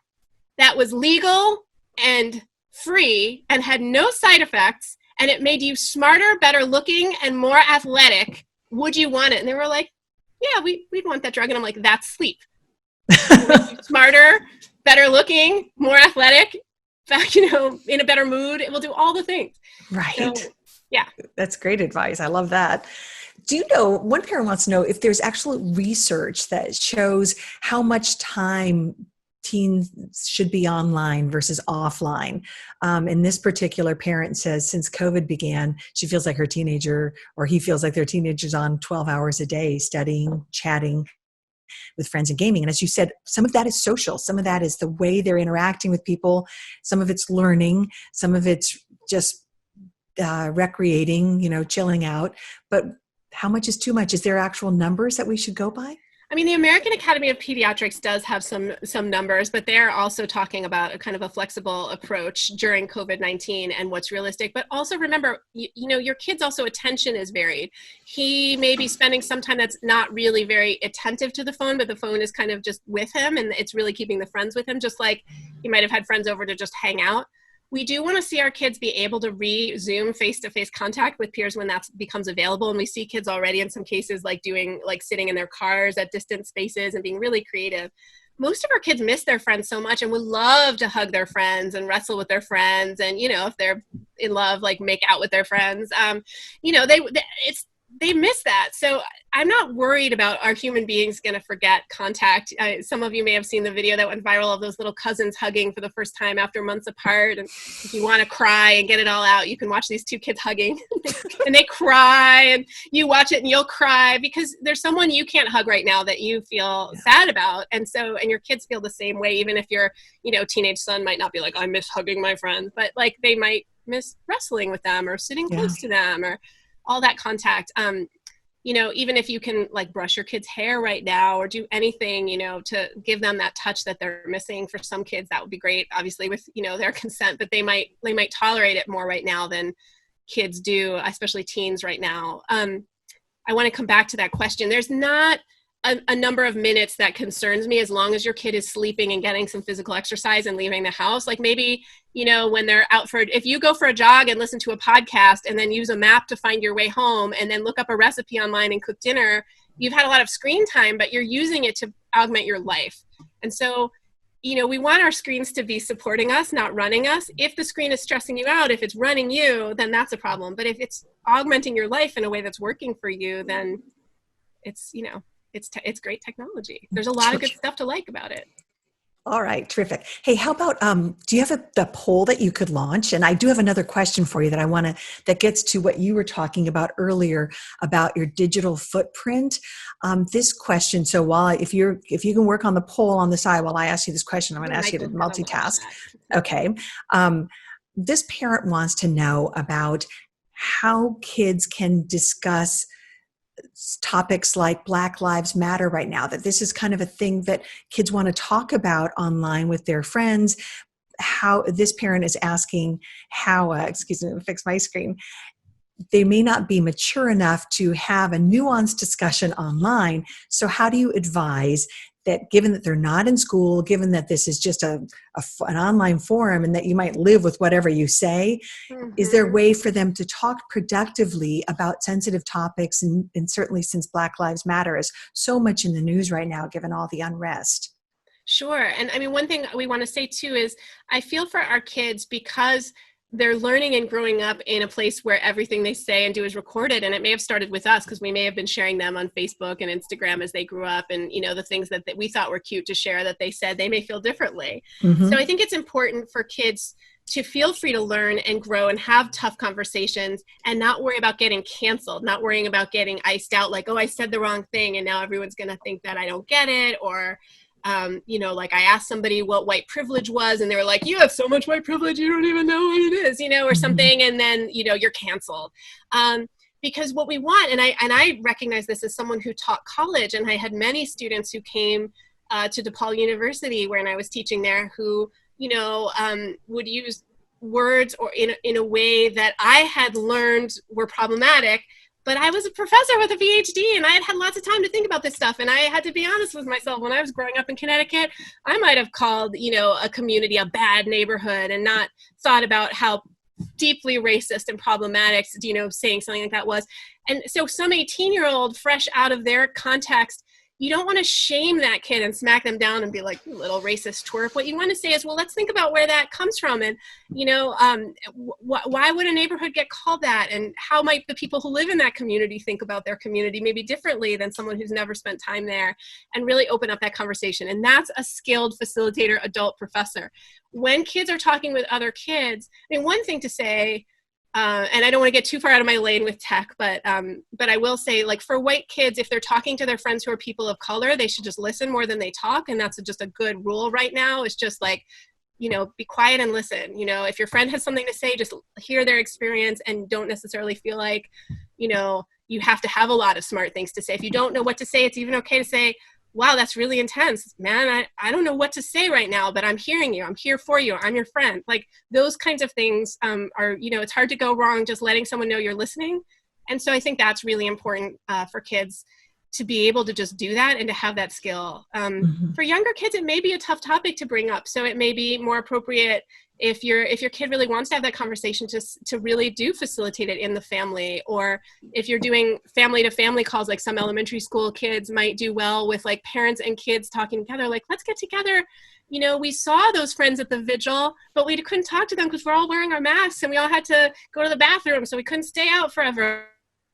Speaker 3: that was legal and free and had no side effects, and it made you smarter, better looking, and more athletic, would you want it? And they were like, yeah, we'd want that drug. And I'm like, that's sleep. Smarter, better looking, more athletic, in a better mood. It will do all the things.
Speaker 1: Right.
Speaker 3: So, yeah.
Speaker 1: That's great advice. I love that. Do you know, one parent wants to know if there's actual research that shows how much time teens should be online versus offline. And this particular parent says since COVID began, she feels like her teenager, or he feels like their teenager's on 12 hours a day studying, chatting with friends and gaming. And as you said, some of that is social. Some of that is the way they're interacting with people. Some of it's learning. Some of it's just recreating, chilling out. But how much is too much? Is there actual numbers that we should go by?
Speaker 3: I mean, the American Academy of Pediatrics does have some numbers, but they're also talking about a kind of a flexible approach during COVID-19 and what's realistic. But also remember, your kid's also attention is varied. He may be spending some time that's not really very attentive to the phone, but the phone is kind of just with him, and it's really keeping the friends with him, just like he might have had friends over to just hang out. We do want to see our kids be able to resume face-to-face contact with peers when that becomes available. And we see kids already in some cases sitting in their cars at distant spaces and being really creative. most of our kids miss their friends so much and would love to hug their friends and wrestle with their friends. And, if they're in love, like make out with their friends, they miss that. So I'm not worried about our human beings going to forget contact. Some of you may have seen the video that went viral of those little cousins hugging for the first time after months apart. And if you want to cry and get it all out, you can watch these two kids hugging and they cry, and you watch it and you'll cry because there's someone you can't hug right now that you feel sad about. And your kids feel the same way, even if your, teenage son might not be like, I miss hugging my friends, but like they might miss wrestling with them or sitting close to them or all that contact. Even if you can like brush your kid's hair right now or do anything, to give them that touch that they're missing. For some kids, that would be great, obviously with, their consent, but they might tolerate it more right now than kids do, especially teens right now. I want to come back to that question. There's not a number of minutes that concerns me as long as your kid is sleeping and getting some physical exercise and leaving the house. Like maybe, when they're out if you go for a jog and listen to a podcast and then use a map to find your way home and then look up a recipe online and cook dinner, you've had a lot of screen time, but you're using it to augment your life. And so, we want our screens to be supporting us, not running us. If the screen is stressing you out, if it's running you, then that's a problem. But if it's augmenting your life in a way that's working for you, then it's, it's great technology. There's a lot of good stuff to like about it.
Speaker 1: All right, terrific. Hey, how about, do you have the poll that you could launch? And I do have another question for you that gets to what you were talking about earlier about your digital footprint. This question, so if you can work on the poll on the side while I ask you this question, I'm going to ask you to multitask. Okay. This parent wants to know about how kids can discuss topics like Black Lives Matter right now, that this is kind of a thing that kids want to talk about online with their friends. How this parent is asking how, excuse me, let me fix my screen. They may not be mature enough to have a nuanced discussion online. So how do you advise that, given that they're not in school, given that this is just an online forum and that you might live with whatever you say, is there a way for them to talk productively about sensitive topics? And certainly since Black Lives Matter is so much in the news right now, given all the unrest.
Speaker 3: Sure. And I mean, one thing we want to say too is I feel for our kids because they're learning and growing up in a place where everything they say and do is recorded. And it may have started with us because we may have been sharing them on Facebook and Instagram as they grew up. And, the things that we thought were cute to share that they said, they may feel differently. So I think it's important for kids to feel free to learn and grow and have tough conversations and not worry about getting canceled, not worrying about getting iced out like, oh, I said the wrong thing and now everyone's going to think that I don't get it. Or, like I asked somebody what white privilege was and they were like, you have so much white privilege, you don't even know what it is, or something. And then, you're canceled. Because what we want, and I recognize this as someone who taught college, and I had many students who came to DePaul University when I was teaching there who, would use words or in a way that I had learned were problematic. But I was a professor with a PhD and I had lots of time to think about this stuff. And I had to be honest with myself. When I was growing up in Connecticut, I might have called, a community a bad neighborhood and not thought about how deeply racist and problematic, saying something like that was. And so some 18-year-old fresh out of their context, you don't want to shame that kid and smack them down and be like, you little racist twerp. What you want to say is, well, let's think about where that comes from. And, why would a neighborhood get called that? And how might the people who live in that community think about their community maybe differently than someone who's never spent time there, and really open up that conversation. And that's a skilled facilitator, adult professor. When kids are talking with other kids, one thing to say, and I don't want to get too far out of my lane with tech, but I will say, like, for white kids, if they're talking to their friends who are people of color, they should just listen more than they talk. And that's just a good rule right now. It's just like, be quiet and listen. If your friend has something to say, just hear their experience and don't necessarily feel like, you have to have a lot of smart things to say. If you don't know what to say, it's even okay to say, wow, that's really intense, man. I don't know what to say right now, but I'm hearing you. I'm here for you. I'm your friend. Like, those kinds of things are, it's hard to go wrong just letting someone know you're listening. And so I think that's really important for kids to be able to just do that and to have that skill. For younger kids, it may be a tough topic to bring up. So it may be more appropriate If your kid really wants to have that conversation, to really do facilitate it in the family, or if you're doing family to family calls, like some elementary school kids might do well with like parents and kids talking together, like, let's get together. You know, we saw those friends at the vigil, but we couldn't talk to them because we're all wearing our masks and we all had to go to the bathroom, so we couldn't stay out forever.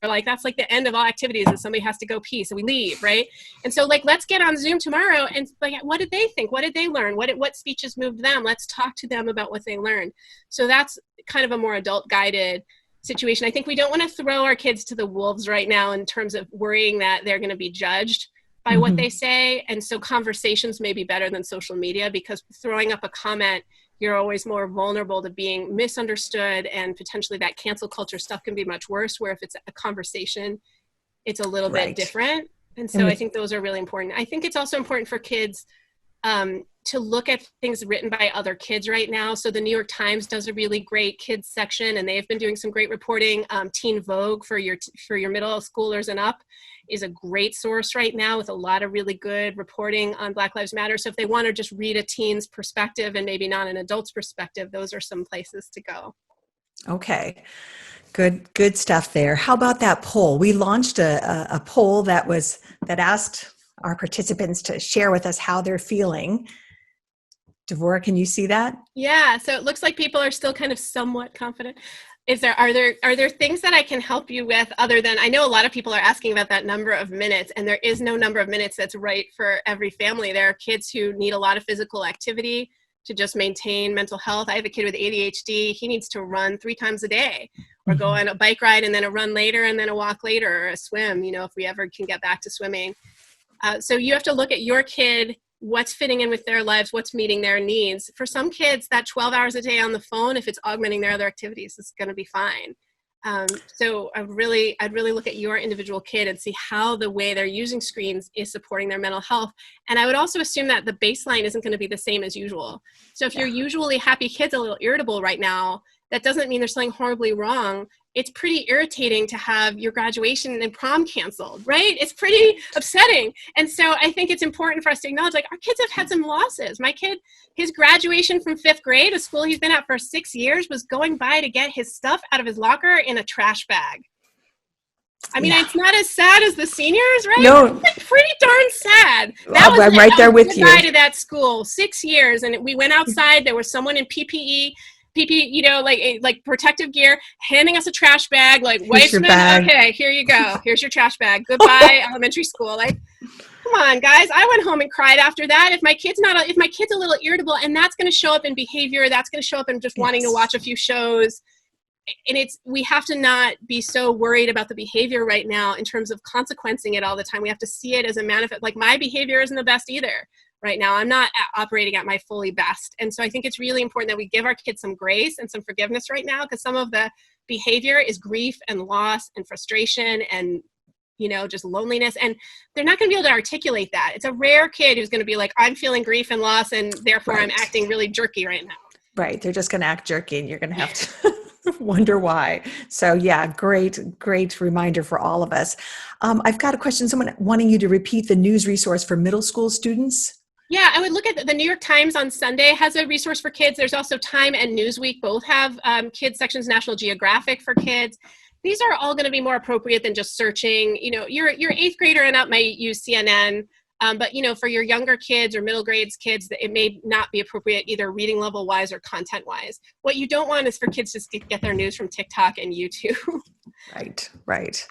Speaker 3: Like, that's like the end of all activities, and somebody has to go pee, so we leave, right? And so, like, let's get on Zoom tomorrow and like, what did they think? What did they learn? What speeches moved them? Let's talk to them about what they learned. So that's kind of a more adult guided situation. I think we don't want to throw our kids to the wolves right now in terms of worrying that they're going to be judged by what they say. And so conversations may be better than social media, because throwing up a comment, you're always more vulnerable to being misunderstood, and potentially that cancel culture stuff can be much worse, where if it's a conversation, it's a little bit different. And so I think those are really important. I think it's also important for kids to look at things written by other kids right now. So the New York Times does a really great kids section, and they've been doing some great reporting. Teen Vogue for your middle schoolers and up is a great source right now, with a lot of really good reporting on Black Lives Matter. So if they want to just read a teen's perspective and maybe not an adult's perspective, those are some places to go.
Speaker 1: Okay. Good stuff there. How about that poll? We launched a poll that asked our participants to share with us how they're feeling. Devorah, can you see that?
Speaker 3: Yeah, so it looks like people are still kind of somewhat confident. Are there things that I can help you with, other than, I know a lot of people are asking about that number of minutes, and there is no number of minutes that's right for every family. There are kids who need a lot of physical activity to just maintain mental health. I have a kid with ADHD. He needs to run 3 times a day, or go on a bike ride and then a run later and then a walk later, or a swim, you know, if we ever can get back to swimming. So you have to look at your kid, what's fitting in with their lives, what's meeting their needs. For some kids, that 12 hours a day on the phone, if it's augmenting their other activities, is going to be fine. So I'd really look at your individual kid and see how the way they're using screens is supporting their mental health. And I would also assume that the baseline isn't going to be the same as usual. So if your usually happy kid's a little irritable right now, that doesn't mean there's something horribly wrong. It's pretty irritating to have your graduation and prom canceled, right? It's pretty upsetting. And so I think it's important for us to acknowledge, like, our kids have had some losses. My kid, his graduation from 5th grade, a school he's been at for 6 years, was going by to get his stuff out of his locker in a trash bag. I mean, it's not as sad as the seniors, right?
Speaker 1: No.
Speaker 3: It's pretty darn sad.
Speaker 1: I'm right there with you.
Speaker 3: Goodbye to that school, 6 years. And we went outside, there was someone in PPE, you know, like protective gear, handing us a trash bag, like, Weissman, okay, here you go. Here's your trash bag. Goodbye, elementary school. Like, come on, guys. I went home and cried after that. If my kid's a little irritable, and that's going to show up in behavior, that's going to show up in just wanting to watch a few shows. And we have to not be so worried about the behavior right now in terms of consequencing it all the time. We have to see it as a manifest. Like, my behavior isn't the best either. Right now, I'm not operating at my fully best. And so I think it's really important that we give our kids some grace and some forgiveness right now, because some of the behavior is grief and loss and frustration and, you know, just loneliness. And they're not going to be able to articulate that. It's a rare kid who's going to be like, I'm feeling grief and loss, and therefore I'm acting really jerky right now. Right.
Speaker 1: They're just going to act jerky, and you're going to have to wonder why. So yeah, great reminder for all of us. I've got a question. Someone wanting you to repeat the news resource for middle school students.
Speaker 3: Yeah, I would look at the New York Times on Sunday has a resource for kids. There's also Time and Newsweek. Both have kids sections, National Geographic for kids. These are all going to be more appropriate than just searching. You know, your 8th grader and up might use CNN, but, you know, for your younger kids or middle grades kids, it may not be appropriate either reading level wise or content wise. What you don't want is for kids to get their news from TikTok and YouTube.
Speaker 1: Right.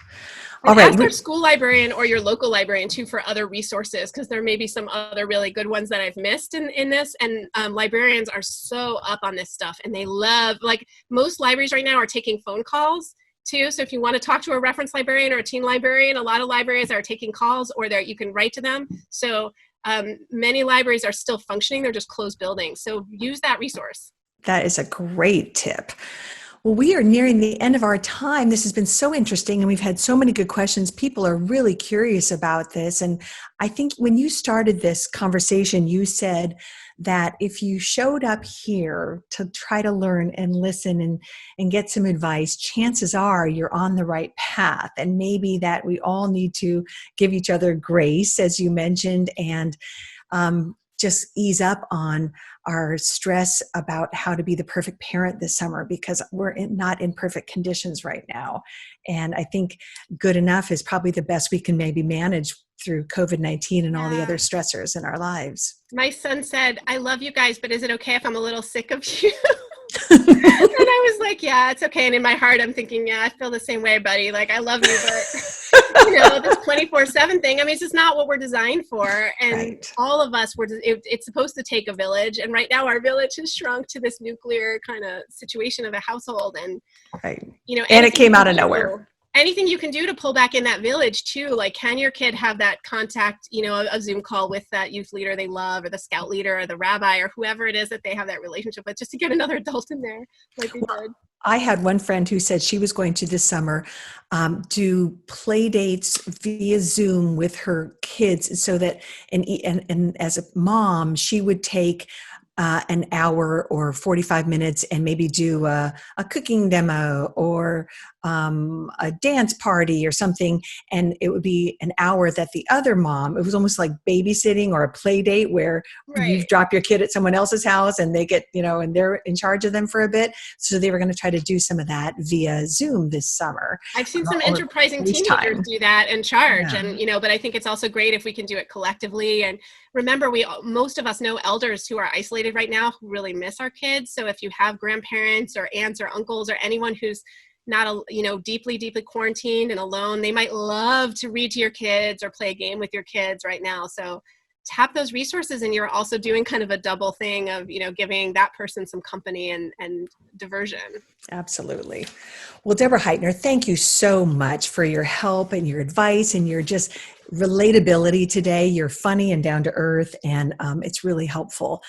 Speaker 3: Ask your school librarian or your local librarian too for other resources, because there may be some other really good ones that I've missed in this. And librarians are so up on this stuff, and they love, like, most libraries right now are taking phone calls too. So if you want to talk to a reference librarian or a teen librarian, a lot of libraries are taking calls, or you can write to them. So many libraries are still functioning. They're just closed buildings. So use that resource.
Speaker 1: That is a great tip. Well, we are nearing the end of our time. This has been so interesting, and we've had so many good questions. People are really curious about this. And I think when you started this conversation, you said that if you showed up here to try to learn and listen and get some advice, chances are you're on the right path. And maybe that we all need to give each other grace, as you mentioned, and just ease up on our stress about how to be the perfect parent this summer, because we're not in perfect conditions right now. And I think good enough is probably the best we can maybe manage through COVID-19 and all the other stressors in our lives.
Speaker 3: My son said, "I love you guys, but is it okay if I'm a little sick of you?" And I was like, yeah, it's okay. And in my heart, I'm thinking, yeah, I feel the same way, buddy. Like, I love you, but this 24/7 thing, I mean, it's just not what we're designed for. And all of us, it's supposed to take a village. And right now our village has shrunk to this nuclear kind of situation of a household. And,
Speaker 1: and it came out of nowhere.
Speaker 3: Anything you can do to pull back in that village too, like, can your kid have that contact, a Zoom call with that youth leader they love, or the scout leader, or the rabbi, or whoever it is that they have that relationship with, just to get another adult in there like we did.
Speaker 1: I had one friend who said she was going to this summer do play dates via Zoom with her kids, so that, and as a mom, she would take an hour or 45 minutes and maybe do a cooking demo or a dance party or something. And it would be an hour that the other mom, it was almost like babysitting or a play date where you drop your kid at someone else's house and they get, and they're in charge of them for a bit. So they were going to try to do some of that via Zoom this summer.
Speaker 3: I've seen some enterprising teenagers do that and charge. And, but I think it's also great if we can do it collectively. And remember, most of us know elders who are isolated right now who really miss our kids. So if you have grandparents or aunts or uncles or anyone who's not, deeply quarantined and alone, they might love to read to your kids or play a game with your kids right now. So tap those resources, and you're also doing kind of a double thing of, giving that person some company and diversion.
Speaker 1: Absolutely. Well, Devorah Heitner, thank you so much for your help and your advice and your just relatability today. You're funny and down to earth, and it's really helpful.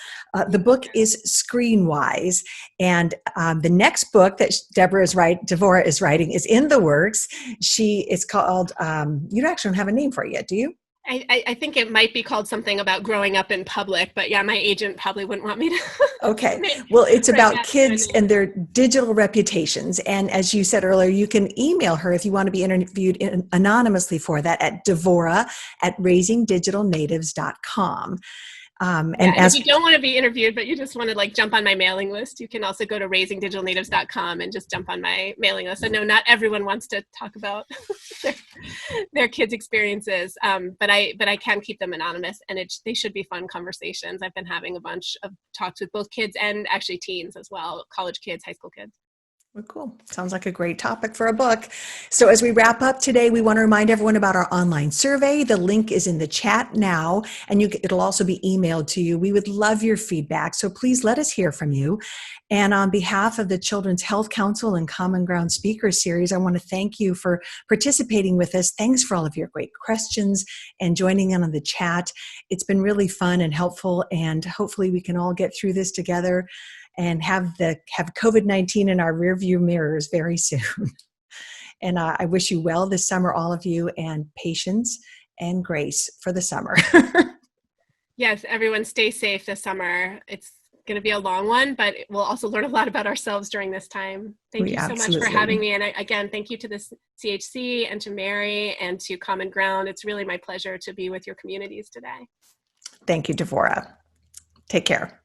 Speaker 1: The book is Screenwise, and the next book that Devorah is writing is in the works. It's called, you actually don't have a name for it yet, do you?
Speaker 3: I think it might be called something about growing up in public, but yeah, my agent probably wouldn't want me to.
Speaker 1: Okay. Well, it's about kids and their digital reputations. And as you said earlier, you can email her if you want to be interviewed anonymously for that at Devorah@raisingdigitalnatives.com.
Speaker 3: And if you don't want to be interviewed, but you just want to jump on my mailing list, you can also go to raisingdigitalnatives.com and just jump on my mailing list. I know not everyone wants to talk about their kids' experiences, but I can keep them anonymous, and they should be fun conversations. I've been having a bunch of talks with both kids and actually teens as well, college kids, high school kids.
Speaker 1: Well, cool. Sounds like a great topic for a book. So as we wrap up today, we want to remind everyone about our online survey. The link is in the chat now, and it'll also be emailed to you. We would love your feedback, so please let us hear from you. And on behalf of the Children's Health Council and Common Ground Speaker Series, I want to thank you for participating with us. Thanks for all of your great questions and joining in on the chat. It's been really fun and helpful, and hopefully we can all get through this together and have COVID-19 in our rearview mirrors very soon. And I wish you well this summer, all of you, and patience and grace for the summer.
Speaker 3: Yes, everyone stay safe this summer. It's going to be a long one, but we'll also learn a lot about ourselves during this time. Thank you so much for having me. And again, thank you to the CHC and to Mary and to Common Ground. It's really my pleasure to be with your communities today.
Speaker 1: Thank you, Devorah. Take care.